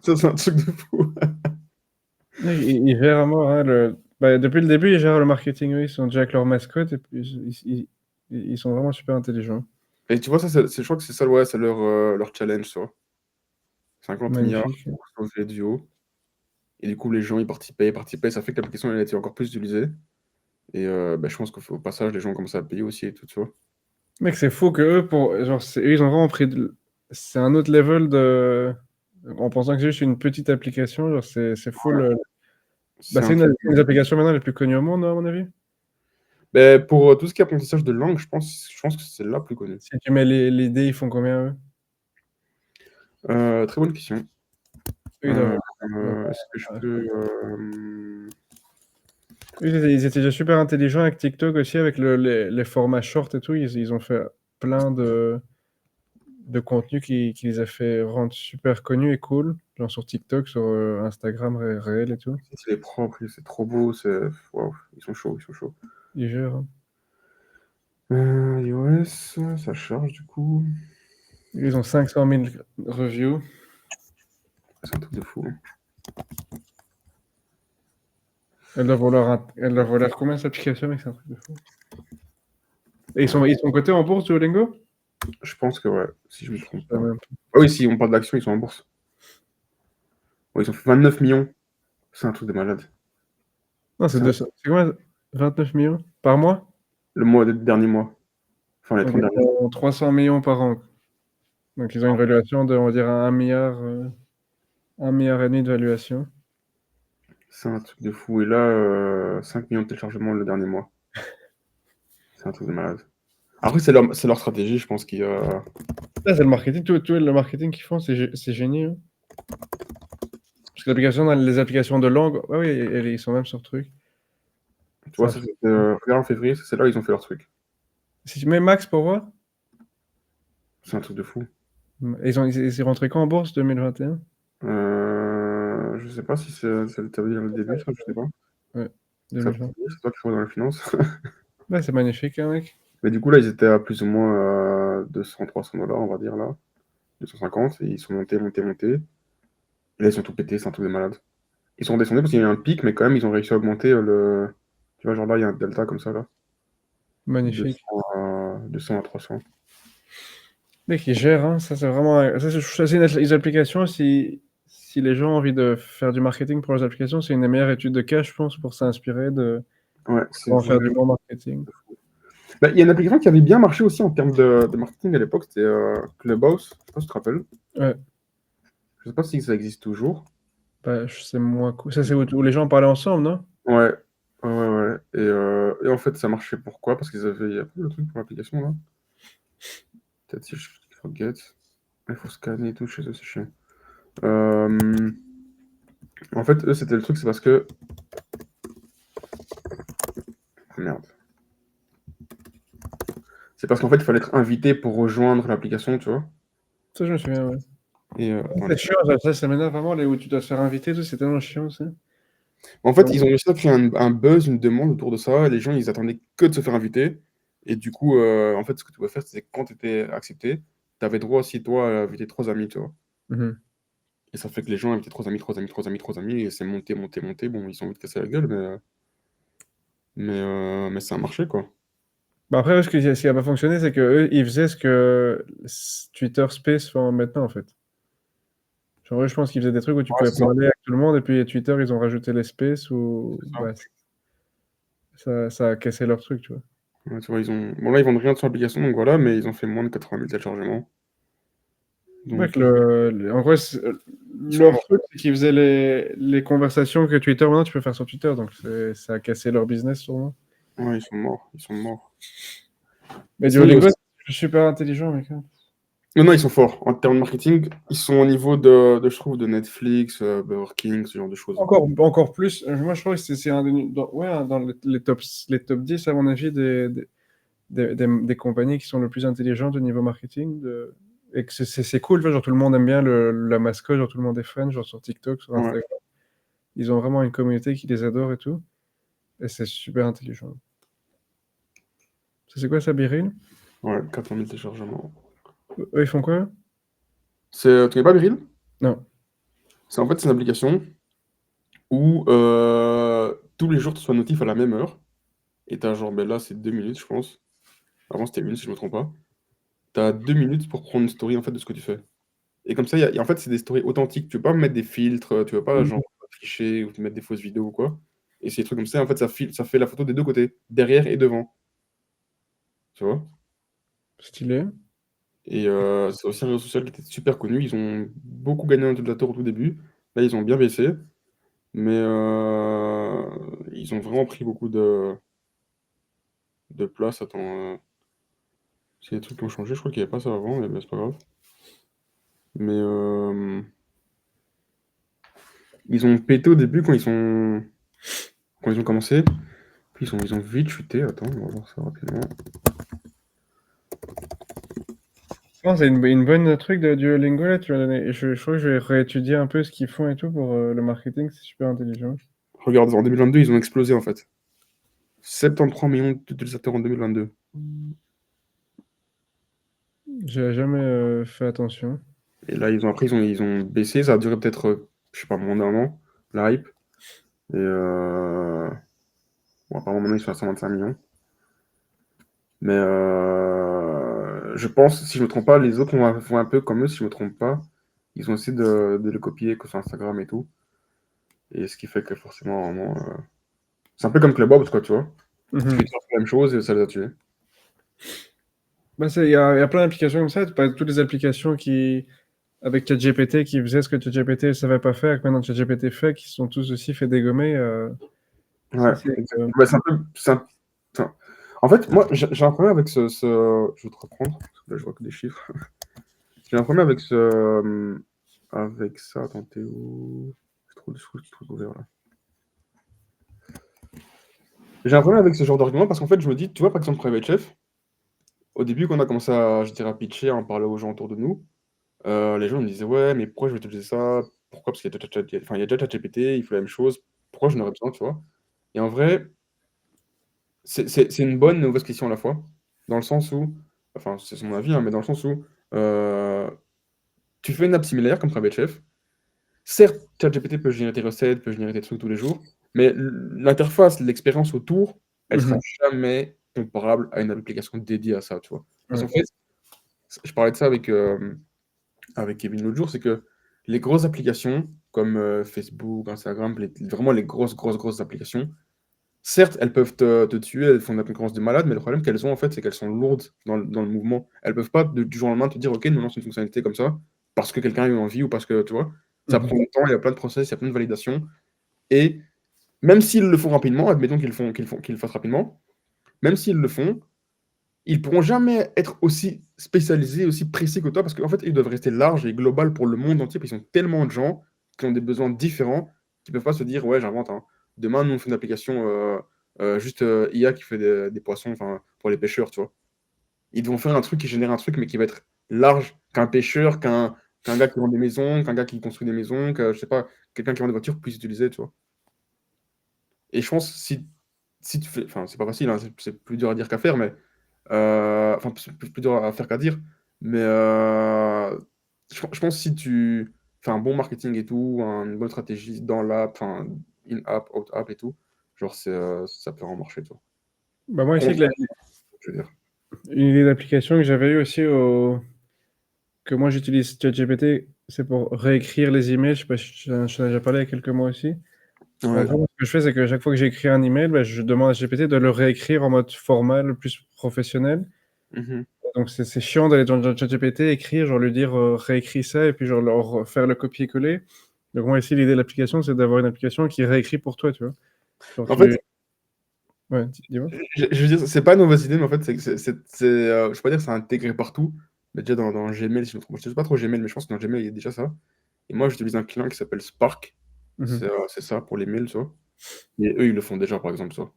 Ça, c'est un truc de fou. Mec, ils gèrent à mort, hein, bah, depuis le début, ils gèrent le marketing, eux, ils sont déjà avec leur mascotte et puis ils sont vraiment super intelligents. Et tu vois, ça, je crois que c'est ça, ouais, c'est leur challenge, ça. 50 milliards Magnifique. pour sauver Duo. Et du coup, les gens, ils participaient. Ça fait que l'application, elle a été encore plus utilisée. Et je pense qu'au passage, les gens ont commencé à payer aussi et tout, tu vois. Mec, c'est fou que eux, genre, eux, ils ont vraiment pris. C'est un autre level de. En pensant que c'est juste une petite application, genre, c'est fou. Bah, C'est c'est un truc. une des applications maintenant les plus connues au monde, à mon avis. Ben, pour tout ce qui est apprentissage de langue, je pense que c'est la plus connue. Si tu mets les dés, ils font combien, eux? Très bonne question. Eux, ils doivent. Est-ce que je peux. Ils étaient déjà super intelligents avec TikTok aussi, avec les formats short et tout. Ils ont fait plein de contenu qui les a fait rendre super connus et cool. Genre sur TikTok, sur Instagram, réel et tout. Il est propre, c'est trop beau. Waouh, ils sont chauds, ils sont chauds. Ils gèrent, hein. iOS, ça charge du coup. Ils ont 500 000 reviews. C'est un truc de fou, hein. Elle doit valoir combien cette application, mec? C'est un truc de fou. Et ils sont cotés en bourse, Duolingo? Je pense que ouais, si je me Je trompe sais pas. même pas. Ah oui, si on parle d'action, ils sont en bourse. Ouais, ils ont fait 29 millions. C'est un truc de malade. Non, c'est C'est 200. C'est combien? 29 millions par mois? le dernier mois. Enfin, les Donc, 30 ils derniers. ont 300 millions par an. Donc, ils ont une valuation de, on va dire, 1 milliard, 1,5 milliard de valuation. C'est un truc de fou. Et là, 5 millions de téléchargements le dernier mois. C'est un truc de malade. Après, c'est leur stratégie, je pense, Ça, c'est le marketing. Tout le marketing qu'ils font, c'est génial, hein. Parce que les applications de langue, ouais, oui, ils sont même sur truc. Tu C'est vois, un ça, truc. c'était regarde en février, c'est là où ils ont fait leur truc. Si tu mets max pour voir, C'est un truc de fou. Ils sont rentrés quand en bourse 2021? Je sais pas si ça veut dire le début, ça, je sais pas. Ouais, Ça, 2020. c'est toi qui travailles dans la finance. Ouais, c'est magnifique, hein, mec. Mais du coup, là, ils étaient à plus ou moins 200-300 $, on va dire, là. 250, et ils sont montés, montés, montés. Et là, ils sont tout pétés, c'est un truc de malade. Ils sont descendus parce qu'il y a eu un pic, mais quand même, ils ont réussi à augmenter le. Tu vois, genre là, il y a un delta comme ça, là. Magnifique. 200 à 300. Mec, ils gèrent, hein. Ça, c'est vraiment. Ça, c'est une application. Si les gens ont envie de faire du marketing pour leurs applications, c'est une des meilleures études de cas, je pense, pour s'inspirer de Ouais, c'est comment faire du vraiment. bon marketing. Bah, il y a une application qui avait bien marché aussi en termes de marketing à l'époque, c'était Clubhouse. Je sais pas si tu te rappelles. Ouais, Je sais pas si ça existe toujours. bah, c'est moins cool. Ça, c'est où les gens parlaient ensemble, non? Ouais, ouais, ouais, ouais. Et en fait, ça marchait pourquoi? Parce qu'ils avaient. Il y a pas le truc pour l'application là. Peut-être si je forget. Il faut scanner et tout chez eux, c'est chiant. Euh, En fait, eux, c'était le truc, c'est parce que. Ah, merde. C'est parce qu'en fait, il fallait être invité pour rejoindre l'application, tu vois. Ça, je me souviens, ouais. Attends, C'est chiant, ça m'énerve vraiment, où tu dois te faire inviter, tout, c'est tellement chiant, ça. en fait, ils ont réussi à créer un buzz, une demande autour de ça. Et les gens, ils attendaient que de se faire inviter. Et du coup, en fait, ce que tu pouvais faire, c'est que quand tu étais accepté, tu avais droit aussi, toi, à inviter 3 amis, tu vois. Mhm. Et ça fait que les gens invitaient 3 amis, 3 amis, 3 amis, 3 amis. Et c'est monté, monté, monté. Bon, ils ont envie de casser la gueule, mais ça a marché, quoi. Bah après, ce qui a pas fonctionné, c'est que eux, ils faisaient ce que Twitter Space font maintenant, en fait. Genre, eux, je pense qu'ils faisaient des trucs où tu Ouais, pouvais c'est ça. parler avec tout le monde, et puis Twitter, ils ont rajouté les spaces où C'est ça. bah, ça a cassé leur truc, tu vois. Ouais, tu vois, ils ont. Bon, là, ils vendent rien sur l'application, donc voilà, mais ils ont fait moins de 80 000 téléchargements. Ouais, Donc, que en vrai, ils sont leur morts. truc, c'est qu'ils faisaient les conversations que Twitter, maintenant, tu peux faire sur Twitter, donc ça a cassé leur business, sûrement. Ouais, ils sont morts. Ils sont morts. Mais Et sinon, il y a Duolingo, aussi. c'est super intelligent, mec, hein. Non, non, ils sont forts. En termes de marketing, ils sont au niveau je trouve, de Netflix, Burger King, ce genre de choses. Encore plus, moi je trouve que c'est un ouais, dans les top 10, à mon avis, des compagnies qui sont le plus intelligentes au niveau marketing. Et que c'est cool, tu vois, genre tout le monde aime bien la mascotte, genre tout le monde est fan, genre sur TikTok, sur Ouais, Instagram. Ils ont vraiment une communauté qui les adore et tout. Et c'est super intelligent. Ça, c'est quoi ça, Biril? ouais, 400 000 téléchargements. Eux, ils font quoi? Tu connais pas Biril? Non. C'est une application où tous les jours tu sois notif à la même heure. Et t'as genre, ben là, c'est 2 minutes, je pense. Avant, c'était 1 minute, si je me trompe pas. T'as 2 minutes pour prendre une story en fait de ce que tu fais. Et comme ça, en fait, c'est des stories authentiques. Tu veux pas mettre des filtres, tu veux pas genre Mhm. tricher ou te mettre des fausses vidéos ou quoi. Et c'est des trucs comme ça, en fait, ça fait la photo des deux côtés, derrière et devant. Tu vois? Stylé. Et c'est aussi un réseau social qui était super connu. Ils ont beaucoup gagné en utilisateurs au tout début. Là, ils ont bien baissé. Mais ils ont vraiment pris beaucoup de place. Attends, c'est des trucs qui ont changé. Je crois qu'il n'y avait pas ça avant, mais c'est pas grave. Mais ils ont pété au début quand ils ont commencé. Puis ils ont vite chuté. Attends, on va voir ça rapidement. Non, c'est une bonne truc de Duolingo, là, tu m'as donné. Je crois que je vais réétudier un peu ce qu'ils font et tout pour le marketing, c'est super intelligent. Regarde, en 2022, ils ont explosé en fait. 73 millions d'utilisateurs en 2022. J'ai jamais fait attention. Et là, ils ont baissé. Ça a duré peut-être, je sais pas, moins d'un an, la hype. Et bon, apparemment, maintenant, ils sont à 125 millions. Mais je pense, si je me trompe pas, les autres font un peu comme eux, si je me trompe pas. Ils ont essayé de le copier que sur Instagram et tout. Et ce qui fait que forcément, vraiment, c'est un peu comme Clubhouse, quoi, tu vois. Mhm. Twitter fait la même chose et ça les a tués. Bah, il y a plein d'applications comme ça. Toutes les applications avec ChatGPT qui faisaient ce que ChatGPT ne savait pas faire, que maintenant ChatGPT fait, qui sont tous aussi fait dégommer. Ça, Ouais, c'est. exactement. Bah, c'est un peu. Enfin, en fait, moi, j'ai un problème avec je vais te reprendre, parce que là, je vois que des chiffres. J'ai un problème avec avec ça. Attends, t'es où? J'ai trop de trucs ouverts là. J'ai un problème avec ce genre d'argument parce qu'en fait, je me dis, tu vois, par exemple, Private Chef, au début, quand on a commencé à, je dirais, à pitcher, à en parler aux gens autour de nous, les gens me disaient: «Ouais, mais pourquoi je vais utiliser ça? Pourquoi? Parce qu'il y a déjà Chat enfin, il y a déjà ChatGPT, il faut la même chose. Pourquoi j'en aurais besoin?» tu vois? Et en vrai, c'est une bonne et une mauvaise question à la fois, dans le sens où enfin, c'est mon avis, hein, mais dans le sens où, heu, tu fais une app similaire comme Private Chef. Certes, ChatGPT peut générer tes recettes, peut générer des trucs tous les jours, mais l'interface, l'expérience autour, elle sera Mmh. jamais comparable à une application dédiée à ça, tu vois? Parce Ouais. qu'en fait, je parlais de ça avec Kevin l'autre jour, c'est que les grosses applications comme, Facebook, Instagram, vraiment les grosses applications, certes, elles peuvent te tuer, elles font de la concurrence de malade, mais le problème qu'elles ont, en fait, c'est qu'elles sont lourdes dans le mouvement. Elles peuvent pas du jour au lendemain te dire: «OK, nous on lance une fonctionnalité comme ça», parce que quelqu'un a eu envie ou parce que tu vois? Ça Mmh. prend du temps, il y a plein de process, il y a plein de validations et même s'ils le font rapidement, admettons qu'ils le fassent rapidement, même s'ils le font, ils pourront jamais être aussi spécialisés, aussi précis que toi parce qu'en fait, ils doivent rester larges et global pour le monde entier, parce qu'ils sont tellement de gens qui ont des besoins différents, qui peuvent pas se dire: «Ouais, j'invente, hein, demain, nous, on fait une application, juste, IA qui fait des poissons, enfin, pour les pêcheurs», tu vois? Ils vont faire un truc qui génère un truc, mais qui va être large qu'un pêcheur, qu'un gars qui vend des maisons, qu'un gars qui construit des maisons, que, je sais pas, quelqu'un qui vend des voitures puisse utiliser, tu vois? Et je pense si tu fais enfin, c'est pas facile, hein, c'est plus dur à dire qu'à faire, mais enfin, c'est plus dur à faire qu'à dire, mais je pense si tu fais un bon marketing et tout, une bonne stratégie dans l'app, enfin, in-app, out-app et tout, genre ça peut vraiment marcher, tu vois? Bah, moi, ici, Contre que la je veux dire. une idée d'application que j'avais eue aussi que moi j'utilise ChatGPT, c'est pour réécrire les emails. Je sais pas si je t'en ai déjà parlé il y a quelques mois aussi. En Ouais. gros, ce que je fais, c'est que chaque fois que j'écris un email, bah, je demande à GPT de le réécrire en mode format le plus professionnel. Mmh mh. Donc c'est chiant d'aller dans ChatGPT, écrire, genre lui dire réécris ça et puis genre leur faire le copier-coller. Donc moi ici l'idée de l'application c'est d'avoir une application qui réécrit pour toi, tu vois. Genre En fait, ouais, dis-moi. je veux dire, c'est pas une mauvaise idée, mais en fait, je vais pas dire que c'est intégré partout, mais déjà dans Gmail, si je me trompe. Je sais pas trop Gmail, mais je pense que dans Gmail, il y a déjà ça. Et moi, j'utilise un client qui s'appelle Spark. Mhm. C'est ça pour les mails, tu vois? Et eux, ils le font déjà, par exemple, tu vois?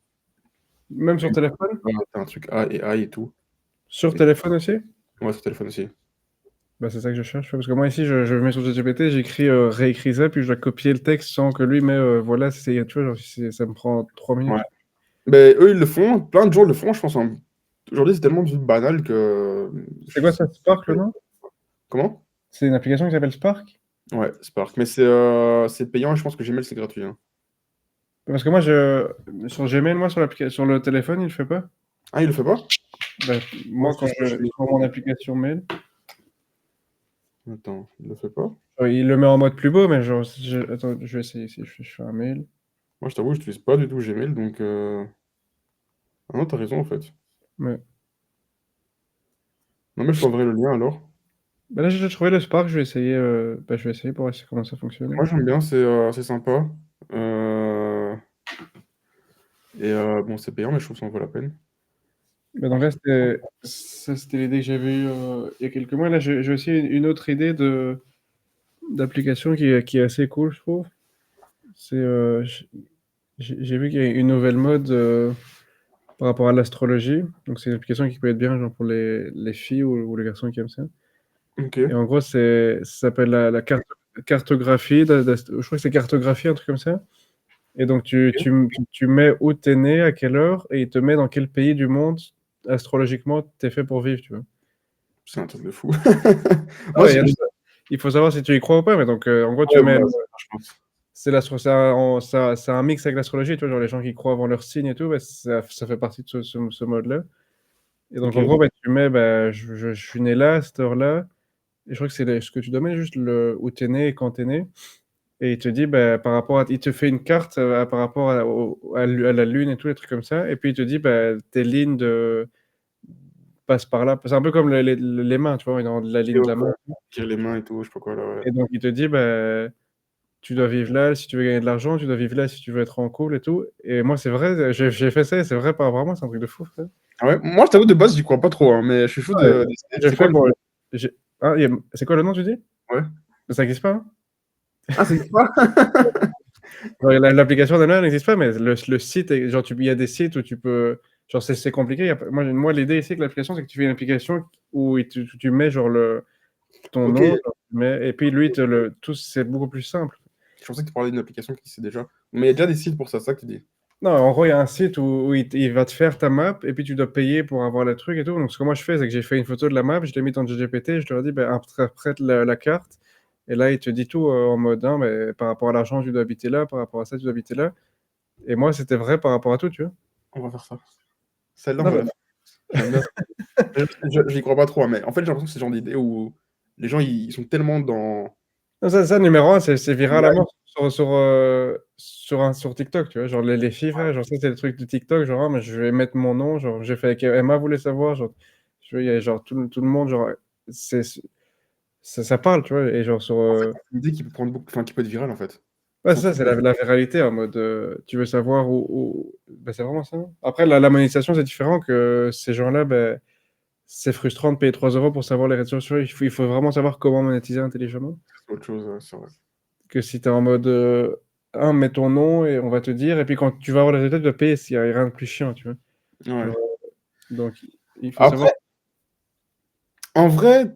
Même sur téléphone? Ouais, tu un truc AI et tout. Sur Et téléphone aussi? ouais, sur téléphone aussi. Bah c'est ça que je cherche, parce que moi ici je mets sur ChatGPT, j'écris réécris ça, puis je dois copier le texte sans que lui met voilà, tu vois, genre, ça me prend 3 Ouais. minutes. Beh, eux, ils le font, plein de gens le font, je pense, hein. Aujourd'hui, c'est tellement devenu banal que C'est quoi je ça, Spark le nom? comment? C'est une application qui s'appelle Spark? Ouais, Spark, mais c'est payant et je pense que Gmail, c'est gratuit, hein. Parce que moi sur Gmail, moi sur le téléphone, il le fait pas. Ah, il le fait pas? Bah, Moi, moi je quand touche pas je sur mon application mail, attends, il le fait pas? il le met en mode plus beau, mais genre attends, je vais essayer si je fais un mail. Moi, je t'avoue, j'utilise pas du tout Gmail, donc ah non, tu as raison, en fait. Ouais. Non, mais je t'enverrai le lien alors. Bah là j'ai déjà trouvé le Spark, je vais essayer pour voir comment ça fonctionne. Moi, j'aime bien, c'est sympa. Heu et bon, c'est payant, mais je trouve que ça en vaut la peine. Bah donc là c'était l'idée que j'avais eue il y a quelques mois. Là j'ai aussi une autre idée d'application qui est assez cool, je trouve. C'est j'ai vu qu'il y a une nouvelle mode par rapport à l'astrologie. Donc c'est une application qui peut être bien genre pour les filles ou les garçons qui aiment ça. Et OK. en gros, ça s'appelle la cartographie. Je crois que c'est cartographie, un truc comme ça. Et donc OK. tu mets où t'es né, à quelle heure, et il te met dans quel pays du monde astrologiquement t'es fait pour vivre, tu vois. C'est un truc de fou. Ah Moi, ouais, il faut savoir si tu y crois ou pas, mais donc en gros tu ouais, mets bah, ça je pense. c'est un mix avec l'astrologie, tu vois, genre les gens qui croient avant leur signe et tout, bah, ça fait partie de ce mode-là. Et donc en OK. gros, bah, tu mets bah, je suis né là, à cette heure-là, et je crois que ce que tu dois mettre juste où t'es né et quand t'es né. Et il te dit, bah, il te fait une carte par rapport à la Lune et tout, les trucs comme ça. Et puis il te dit, bah, tes lignes passent par là. C'est un peu comme les mains, tu vois, dans la ligne de la main. Tire les mains et tout, je sais pas quoi là, ouais. Et donc il te dit, bah, tu dois vivre là si tu veux gagner de l'argent, tu dois vivre là si tu veux être en couple et tout. Et moi, c'est vrai, j'ai fait ça et c'est vrai par vraiment, c'est un truc de fou, frère. Ah ouais? Moi, je t'avoue, de base, j'y crois pas trop, hein, mais je suis chaud Ouais, d'essayer. j'ai C'est quoi fait le pour. Hein, c'est quoi le nom, tu dis? ouais? Ça n'existe pas, hein? Ah, ça existe pas? Ouais, l'application d'elle-même n'existe pas, mais le site, genre, il y a des sites où tu peux. Genre, c'est compliqué. Moi, l'idée ici avec l'application, c'est que tu fais une application où tu mets genre ton Ok, nom, genre, et puis lui, c'est beaucoup plus simple. je pensais que tu parlais d'une application qui sait déjà. Mais il y a déjà des sites pour ça, c'est ça que tu dis. Non, en gros, il y a un site où il va te faire ta map et puis tu dois payer pour avoir le truc et tout. Donc, ce que moi je fais, c'est que j'ai fait une photo de la map, je l'ai mis dans GPT, je leur dis, ben, interprète la carte. Et là, il te dit tout en mode, hein, mais par rapport à l'argent, tu dois habiter là, par rapport à ça, tu dois habiter là. Et moi, c'était vrai par rapport à tout, tu vois. On va faire ça. Celle-là, on Non, va mais la faire. J'aime bien. J'y crois pas trop, hein, mais en fait, j'ai l'impression que c'est le genre d'idée où les gens, ils sont tellement dans non, ça, numéro un, c'est viral à l'IA. mort sur TikTok, tu vois. Genre, les filles, frère, genre, ça, c'est le truc de TikTok. Genre, ah, mais je vais mettre mon nom. Genre, j'ai fait avec Emma voulait savoir. Genre, il y a genre tout le monde, genre, c'est, ça parle, tu vois. Et genre, En fait, c'est une idée qui peut prendre beaucoup, enfin, qui peut être virale, en fait. ouais, Sans c'est ça, trop. c'est la viralité en mode, tu veux savoir Ben, c'est vraiment ça. Après, la monétisation, c'est différent que ces gens-là, ben, c'est frustrant de payer 3 euros pour savoir les réseaux sociaux. Il faut vraiment savoir comment monétiser intelligemment. C'est autre chose, ouais, c'est vrai. Que si tu es en mode, mets ton nom et on va te dire. Et puis quand tu vas avoir les résultats, tu dois payer s'il n'y a rien de plus chiant, tu vois. Ouais. Genre, donc, il faut savoir. Après, en vrai,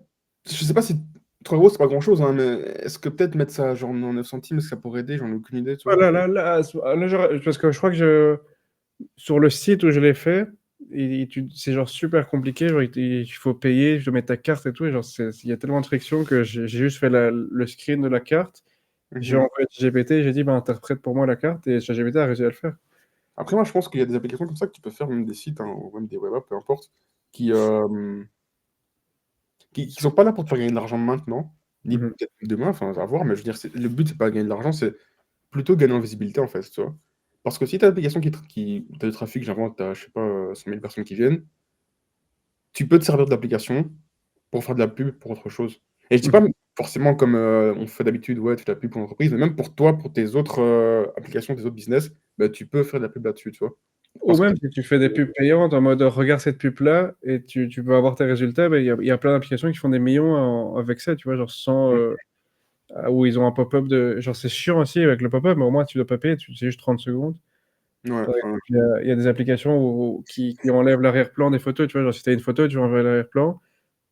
je sais pas si 3 euros, c'est pas grand-chose, hein, mais est-ce que peut-être mettre ça genre en 9 centimes, est-ce que ça pourrait aider? J'en ai aucune idée, tu vois. Parce que je crois que sur le site où je l'ai fait, c'est genre super compliqué. Genre, il faut payer, je dois mettre ta carte et tout. Et genre, il y a tellement de frictions que j'ai juste fait le screen de la carte. J'ai Mhm. envoyé GPT, j'ai dit, bah, interprète pour moi la carte. Et ChatGPT a réussi à le faire. Après, moi, je pense qu'il y a des applications comme ça que tu peux faire, même des sites, hein, ou même des web apps, peu importe, qui, qui sont pas là pour te faire gagner de l'argent maintenant, ni Mhm. peut-être demain, enfin, à voir, mais je veux dire, le but, c'est pas de gagner de l'argent, c'est plutôt gagner en visibilité, en fait, tu vois. Parce que si tu as une application où tu as du trafic, j'invente, tu as, je sais pas, 100 000 personnes qui viennent, tu peux te servir de l'application pour faire de la pub pour autre chose. Et je dis pas Mhm. forcément comme on fait d'habitude, ouais, tu fais de la pub pour l'entreprise, mais même pour toi, pour tes autres applications, tes autres business, bah, tu peux faire de la pub là-dessus, tu vois. Ou Parce que même si tu fais des pubs payantes en mode regarde cette pub-là et tu peux avoir tes résultats, ben, il y a plein d'applications qui font des millions avec ça, tu vois, genre sans, où ils ont un pop-up de. Genre c'est chiant aussi avec le pop-up, mais au moins tu dois pas payer, c'est juste 30 secondes. ouais, Par ouais, exemple, il y a des applications qui enlèvent l'arrière-plan des photos, tu vois, genre si tu as une photo, tu enlèves l'arrière-plan,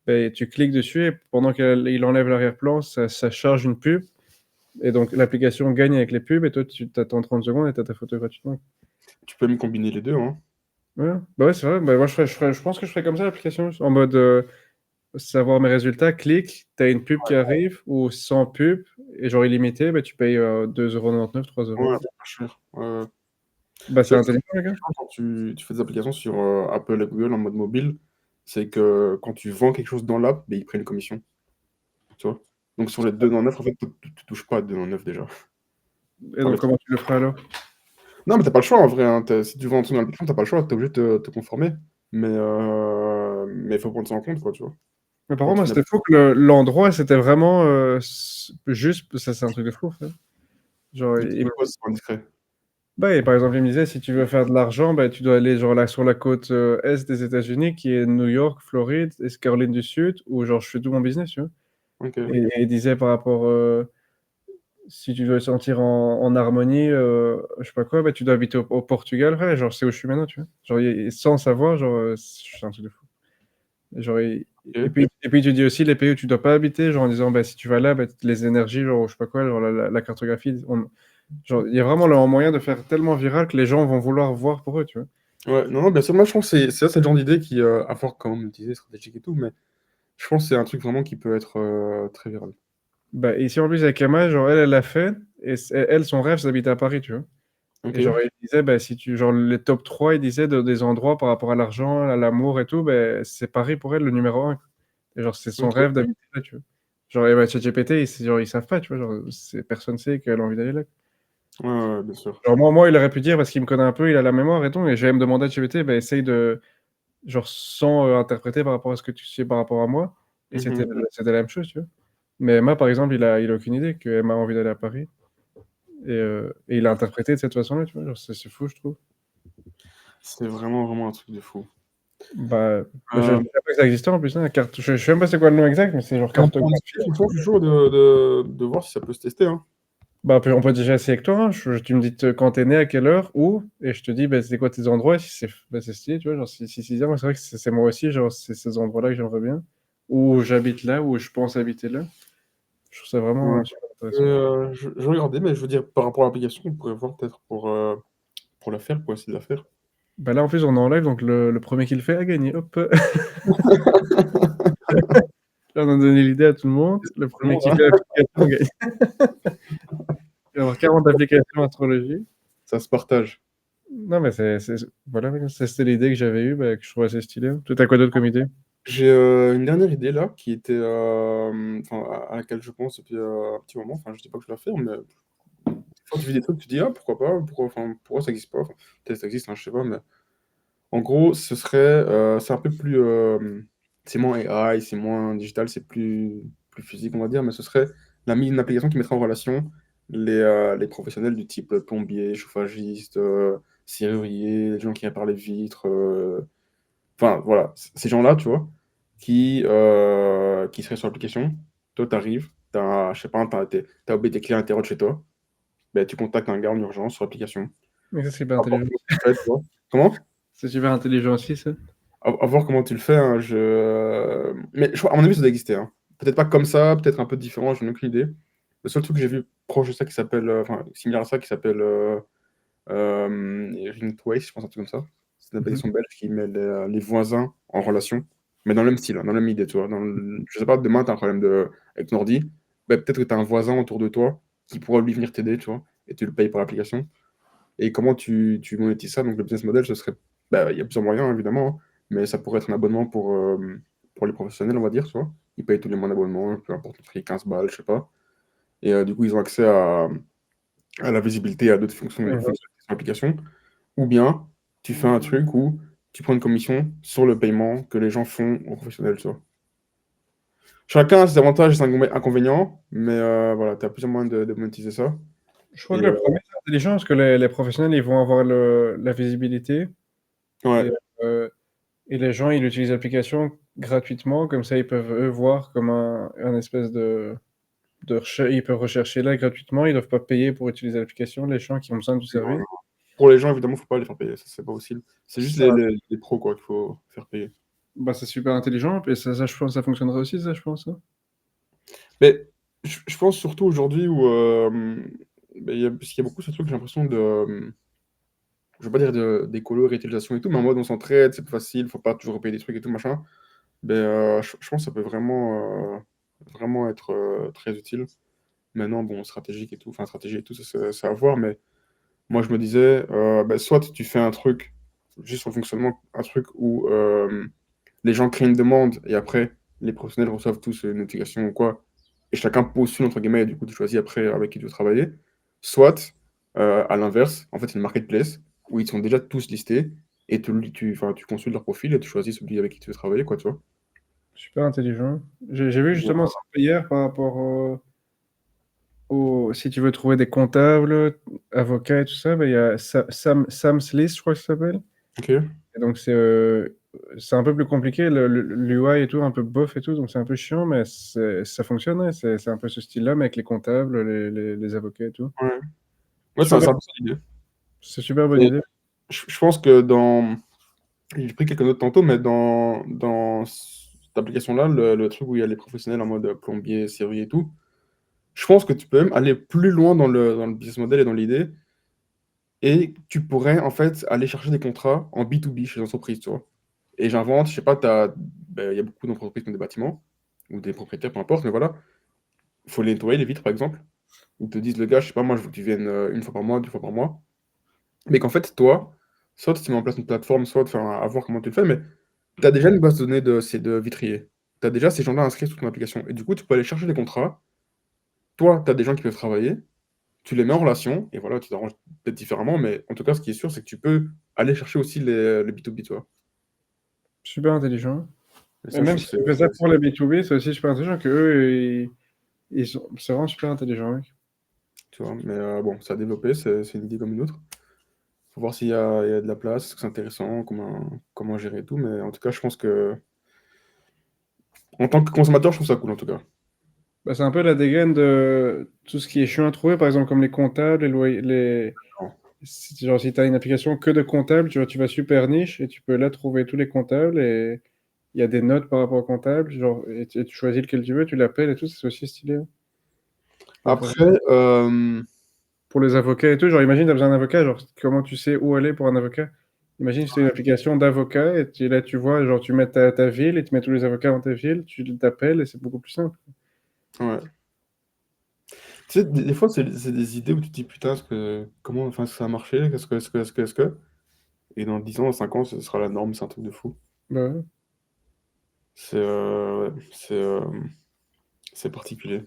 ben, tu cliques dessus et pendant qu'il enlève l'arrière-plan, ça charge une pub. Et donc l'application gagne avec les pubs et toi tu t'attends 30 secondes et tu as ta photo gratuitement. tu peux même combiner les deux, hein. Ouais, bah ouais, c'est vrai. Bah, moi, je pense que je ferais comme ça l'application. En mode savoir mes résultats, clique, t'as une pub qui arrive ou sans pub et genre illimité, bah, tu payes 2,99 €, 3 Ouais, euros. c'est pas cher. Ouais. Bah, Tu c'est vois, ce qui intelligent, les est gars. intéressant quand tu fais des applications sur Apple et Google en mode mobile, c'est que quand tu vends quelque chose dans l'app, ben, ils prennent une commission, tu vois. Donc sur les 2,99, en fait, tu touches pas à 2,99 déjà. Et Enfin, donc, comment tu le feras alors? non, mais t'as pas le choix en vrai, hein. Si tu vends un truc dans l'application, t'as pas le choix, t'es obligé de te conformer. Mais il faut prendre ça en compte, quoi, tu vois. Mais par Quand contre, tu moi, fais une c'était fou que l'endroit, c'était vraiment juste. Ça, c'est un truc de fou, frère. Genre, il te dit quoi, c'est pas indiscret. bah, et par exemple, il me disait, si tu veux faire de l'argent, bah, tu dois aller genre là sur la côte est des États-Unis, qui est New York, Floride et Caroline du Sud, où genre je fais tout mon business, tu vois. Ok. Et il disait par rapport, si tu veux te sentir en harmonie, je sais pas quoi, bah, tu dois habiter au Portugal, ouais, genre c'est où je suis maintenant, tu vois. Genre, sans savoir, genre, c'est un truc de fou. Genre, Ok. et puis tu dis aussi les pays où tu dois pas habiter, genre en disant, bah, si tu vas là, bah, les énergies, genre, je sais pas quoi, genre la cartographie, genre, il y a vraiment le moyen de faire tellement viral que les gens vont vouloir voir pour eux, tu vois. Ouais, non, non, bien sûr, moi je pense que c'est ça, c'est le genre d'idée qui, à fort, comme on disait, stratégique et tout, mais je pense que c'est un truc vraiment qui peut être très viral. Bah, ici en plus avec Emma, genre elle l'a fait, et elle, son rêve, c'est d'habiter à Paris, tu vois. Et genre, Ok. il disait, bah, si tu, genre, les top 3 il disait des endroits par rapport à l'argent, à l'amour et tout, ben c'est Paris pour elle le numéro un. Et genre, c'est son Ok. rêve d'habiter là, tu vois. Genre, et bah, ChatGPT, genre, ils savent pas, tu vois, genre, personne sait qu'elle a envie d'aller là. Ouais, ouais, bien sûr. Genre, moi, il aurait pu dire, parce qu'il me connaît un peu, il a la mémoire et tout, et je vais me demander à ChatGPT, bah, essaye de, genre, sans interpréter par rapport à ce que tu sais par rapport à moi, et Mhm. c'était la même chose, tu vois. Mais Emma, par exemple, il a aucune idée qu'Emma a envie d'aller à Paris. Et il a interprété de cette façon-là, tu vois. Genre, c'est fou, je trouve. C'est vraiment, vraiment un truc de fou. Bah, je Euh, savais pas que ça existait en plus, hein, carte. Je sais même pas c'est quoi le nom exact, mais c'est genre on peut en cartographie. discuter, franchement, je suis chaud de voir si ça peut se tester, hein. Bah, on peut déjà essayer avec toi, hein. Tu me dis quand t'es né, à quelle heure, où, et je te dis, bah, c'est quoi tes endroits, si c'est bah, c'est stylé, tu vois. Genre, si c'est moi, c'est vrai que c'est moi aussi, genre, c'est ces endroits-là que j'aimerais bien. où j'habite là, où je pense habiter là. Je trouve ça vraiment Ouais. super intéressant. Je regardais, mais je veux dire, par rapport à l'application, on pourrait voir peut-être pour la faire, pour essayer de la faire. Bah là, en plus, on est en live, donc le premier qui le fait a gagné. Hop. Là, on a donné l'idée à tout le monde. Le premier Bon, qui hein. fait l'application gagne. Il va y avoir 40 applications astrologie. Ça se partage. Non, mais voilà, c'était l'idée que j'avais eue, bah, que je trouvais assez stylée. Toi, t'as quoi d'autre comme idée? J'ai une dernière idée là, qui était, enfin, à laquelle je pense depuis un petit moment. Enfin, je dis pas que je vais la faire, mais quand tu vis des trucs, tu dis, ah, pourquoi pas, pourquoi ça existe pas? Enfin, peut-être ça existe, hein, je sais pas, mais en gros, ce serait, c'est un peu plus, c'est moins AI, c'est moins digital, c'est plus physique, on va dire, mais ce serait une application qui mettrait en relation les professionnels du type plombier, chauffagiste, serrurier, les gens qui réparent les vitres, enfin voilà, ces gens-là, tu vois, qui seraient sur l'application. Toi, t'arrives, je sais pas, t'as oublié tes clés à l'intérieur de chez toi, ben, tu contactes un gars en urgence sur l'application. Mais ça, c'est super À voir intelligent. comment tu le fais, tu vois. Comment? C'est super intelligent aussi, ça. À voir comment tu le fais, hein, mais à mon avis, ça doit exister, hein. Peut-être pas comme ça, peut-être un peu différent, je n'ai aucune idée. Le seul truc que j'ai vu proche de ça qui s'appelle, enfin, similaire à ça, qui s'appelle Ringtways, je pense, un truc comme ça. C'est une Mhm. application belge qui met les voisins en relation, mais dans le même style, hein, dans la même idée, tu vois. Je sais pas, demain, tu as un problème avec ton ordi, bah, peut-être que tu as un voisin autour de toi qui pourra lui venir t'aider, tu vois, et tu le payes par l'application. Et comment tu monétises ça? Donc, le business model, ce serait, bah, il y a plusieurs moyens, évidemment, hein, mais ça pourrait être un abonnement pour les professionnels, on va dire, tu vois. Ils payent tous les mois d'abonnement, peu importe le prix, 15 balles, je sais pas. Et du coup, ils ont accès à la visibilité et à d'autres fonctions, Mhm. fonctionnalités sur l'application. Ou bien, tu fais un truc où tu prends une commission sur le paiement que les gens font aux professionnels, tu vois. Chacun a ses avantages et ses inconvénients, mais voilà, tu as plusieurs moyens de monétiser ça. Je crois Et que le premier, c'est intelligent parce que les professionnels, ils vont avoir la visibilité et, ouais, euh, et les gens, ils utilisent l'application gratuitement. Comme ça, ils peuvent, eux, voir comme un espèce ils peuvent rechercher là gratuitement. Ils doivent pas payer pour utiliser l'application, les gens qui ont besoin du service. pour les gens, évidemment, il ne faut pas les faire payer, ça, c'est pas possible. C'est juste Ça, les pros, quoi, qu'il faut faire payer. bah, c'est super intelligent. Et ça, je pense, ça fonctionnerait aussi, ça, je pense, hein. Mais je pense surtout aujourd'hui où ben, parce qu'il y a beaucoup ce truc, j'ai l'impression je veux pas dire d'écolo, réutilisation et tout, mais en mode on s'entraide, c'est plus facile, faut pas toujours repayer des trucs et tout, machin. Ben, je pense que ça peut vraiment être très utile. Maintenant, bon, stratégique et tout, enfin, stratégie et tout, ça, c'est à voir, mais moi, je me disais, ben, soit tu fais un truc, juste sur le fonctionnement, un truc où les gens créent une demande et après, les professionnels reçoivent tous une notification ou quoi, et chacun postule, entre guillemets, et du coup, tu choisis après avec qui tu veux travailler. Soit, à l'inverse, en fait, c'est une marketplace où ils sont déjà tous listés et enfin, tu consultes leur profil et tu choisis celui avec qui tu veux travailler, quoi, tu vois. Super intelligent. J'ai vu justement ça hier par rapport si tu veux trouver des comptables, avocats et tout ça, bah, il y a Sam's List, je crois que ça s'appelle. Ok. Et donc, c'est un peu plus compliqué, l'UI et tout, un peu bof et tout, donc c'est un peu chiant, mais ça fonctionne, hein. C'est un peu ce style-là, mais avec les comptables, les avocats et tout. Ouais, ouais Super, c'est un peu ça l'idée. c'est super bonne Et idée. je pense que j'ai pris quelques notes tantôt, mais dans cette application-là, le truc où il y a les professionnels en mode plombier, serrurier et tout, je pense que tu peux même aller plus loin dans le business model et dans l'idée, et tu pourrais en fait aller chercher des contrats en B2B chez les entreprises, tu vois. Et j'invente, je sais pas, ben, il y a beaucoup d'entreprises qui ont des bâtiments, ou des propriétaires, peu importe, mais voilà, il faut les nettoyer, les vitres par exemple. Ils te disent, le gars, je sais pas, moi je veux que tu viennes une fois par mois, 2 fois par mois. Mais qu'en fait, toi, soit tu mets en place une plateforme, soit à voir comment tu le fais, mais tu as déjà une base de données de vitriers. Tu as déjà ces gens-là inscrits sur ton application. Et du coup, tu peux aller chercher des contrats. Toi, tu as des gens qui peuvent travailler. Tu les mets en relation. Et voilà, tu t'arranges peut-être différemment. Mais en tout cas, ce qui est sûr, c'est que tu peux aller chercher aussi le B2B, tu vois. Super intelligent. Et Et ça, je même trouve si que tu fais ça pour les B2B, c'est aussi super intelligent que eux, c'est vraiment super intelligent, mec. tu vois. Mais bon, ça a développé. C'est une idée comme une autre. Faut voir s'il y a de la place, est-ce que c'est intéressant, comment gérer et tout. Mais en tout cas, je pense que en tant que consommateur, je trouve ça cool, en tout cas. Bah, c'est un peu la dégaine de tout ce qui est chiant à trouver, par exemple, comme les comptables, genre, si tu as une application que de comptables, tu vas super niche et tu peux là trouver tous les comptables il y a des notes par rapport au comptable, genre, et tu choisis lequel tu veux, tu l'appelles et tout, c'est aussi stylé, hein. Après, Pour les avocats et tout, genre, imagine, tu as besoin d'un avocat, genre, comment tu sais où aller pour un avocat? Imagine, c'est une application d'avocat, et là, tu vois, genre, tu mets ta ville, et tu mets tous les avocats dans ta ville, tu t'appelles, et c'est beaucoup plus simple. ouais. Tu sais, des fois, c'est des idées où tu te dis, putain, comment, enfin, ça a marché? Est-ce que? Et dans 10 ans, 5 ans, ce sera la norme, c'est un truc de fou. Bah ouais. Ouais, c'est particulier.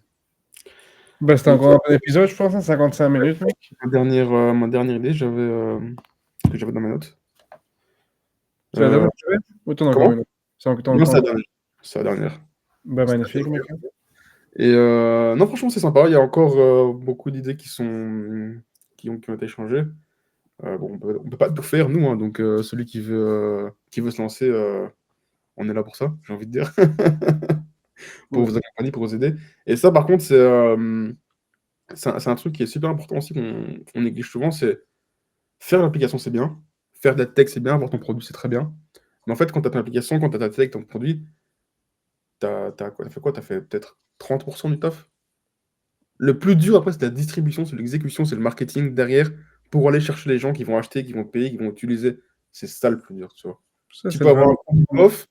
Bah, c'était Et encore toi, un bon épisode, je pense, hein, 55 minutes, mec. ma dernière idée, que j'avais dans mes notes. C'est la dernière Euh, que tu avais? Ou t'en as encore Comment? une autre? C'est encore Non, c'est la encore. dernière. C'est la dernière. Bah, C'est la magnifique, mec. dernière. Et non, franchement, c'est sympa. Il y a encore beaucoup d'idées qui ont été échangées. Bon, on peut pas tout faire, nous, hein, donc celui qui veut se lancer, on est là pour ça, j'ai envie de dire, pour Ouais. vous accompagner, pour vous aider. Et ça, par contre, c'est un truc qui est super important aussi, qu'on néglige souvent, c'est faire l'application, c'est bien. Faire de la tech, c'est bien. Avoir ton produit, c'est très bien. Mais en fait, quand tu as ton application, quand tu as ta tech, ton produit, t'as fait quoi? Tu as fait peut-être 30% du taf. Le plus dur, après, c'est la distribution, c'est l'exécution, c'est le marketing derrière pour aller chercher les gens qui vont acheter, qui vont payer, qui vont utiliser. C'est ça le plus dur, tu vois. Ça, Tu c'est peux le vrai. avoir un produit off,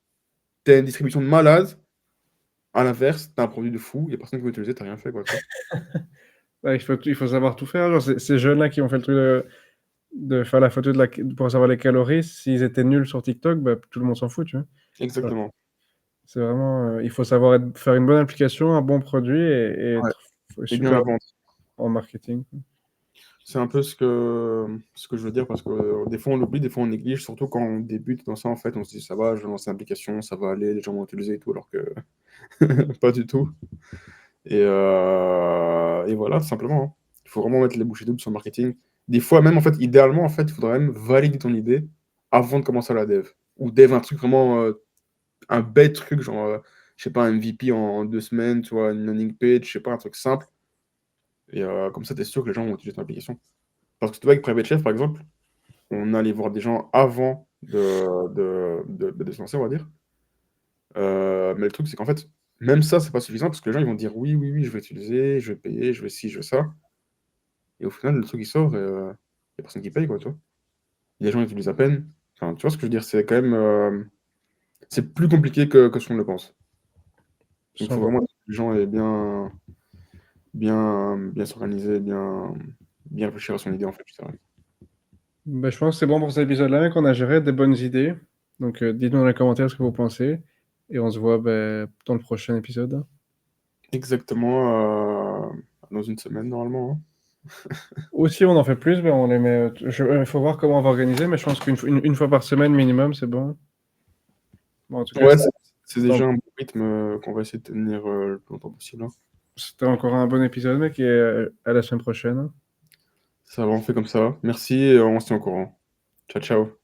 tu as une distribution de malade. À l'inverse, tu as un produit de fou, il n'y a personne qui va l'utiliser, tu rien fait, quoi, tu vois. Ouais, il faut savoir tout faire. Genre, ces jeunes-là qui ont fait le truc de faire la photo pour savoir les calories, s'ils étaient nuls sur TikTok, bah, tout le monde s'en fout, tu vois. Voilà. Exactement. C'est vraiment, il faut savoir faire une bonne application, un bon produit et Ouais. être Et bien super la vente. en marketing. C'est un peu ce que je veux dire parce que des fois on l'oublie, des fois on néglige, surtout quand on débute dans ça en fait, on se dit ça va, je vais lancer l'application, ça va aller, les gens vont utiliser et tout, alors que pas du tout. Et voilà, tout simplement, hein. Il faut vraiment mettre les bouchées doubles sur le marketing. Des fois même en fait, idéalement en fait, il faudrait même valider ton idée avant de commencer à la dev. Ou dev un truc vraiment, un bête truc, genre, je sais pas, un MVP en 2 semaines, tu vois, une landing page, je sais pas, un truc simple. Et comme ça, tu es sûr que les gens vont utiliser ton application. Parce que tu vois, avec Private Chef, par exemple, on allait voir des gens avant de se lancer, on va dire. Mais le truc, c'est qu'en fait, même ça, c'est pas suffisant parce que les gens, ils vont dire oui, oui, oui, je vais utiliser, je vais payer, je vais ci, je vais ça. Et au final, le truc, il sort et il n'y a personne qui paye, quoi, tu vois. Les gens, ils utilisent à peine. Enfin, tu vois ce que je veux dire? C'est quand même. C'est plus compliqué que ce qu'on le pense. Donc, il faut 100%. vraiment que les gens aient bien, bien, bien s'organiser, bien, bien réfléchir à son idée, en fait, c'est vrai. Ben, je pense que c'est bon pour cet épisode-là, mec. On a géré des bonnes idées. Donc, dites-nous dans les commentaires ce que vous pensez. Et on se voit ben, dans le prochain épisode. Exactement, dans une semaine, normalement, Ou si on en fait plus, ben, on les met. Il faut voir comment on va organiser, mais je pense qu'une fois par semaine minimum, c'est bon. Bon, en tout hein. cas, Ouais, c'est c'était déjà un bon rythme qu'on va essayer de tenir le plus longtemps possible, hein. c'était encore un bon épisode, mec. Et à la semaine prochaine. Ça va, on fait comme ça. Merci et on se tient au courant. Ciao, ciao.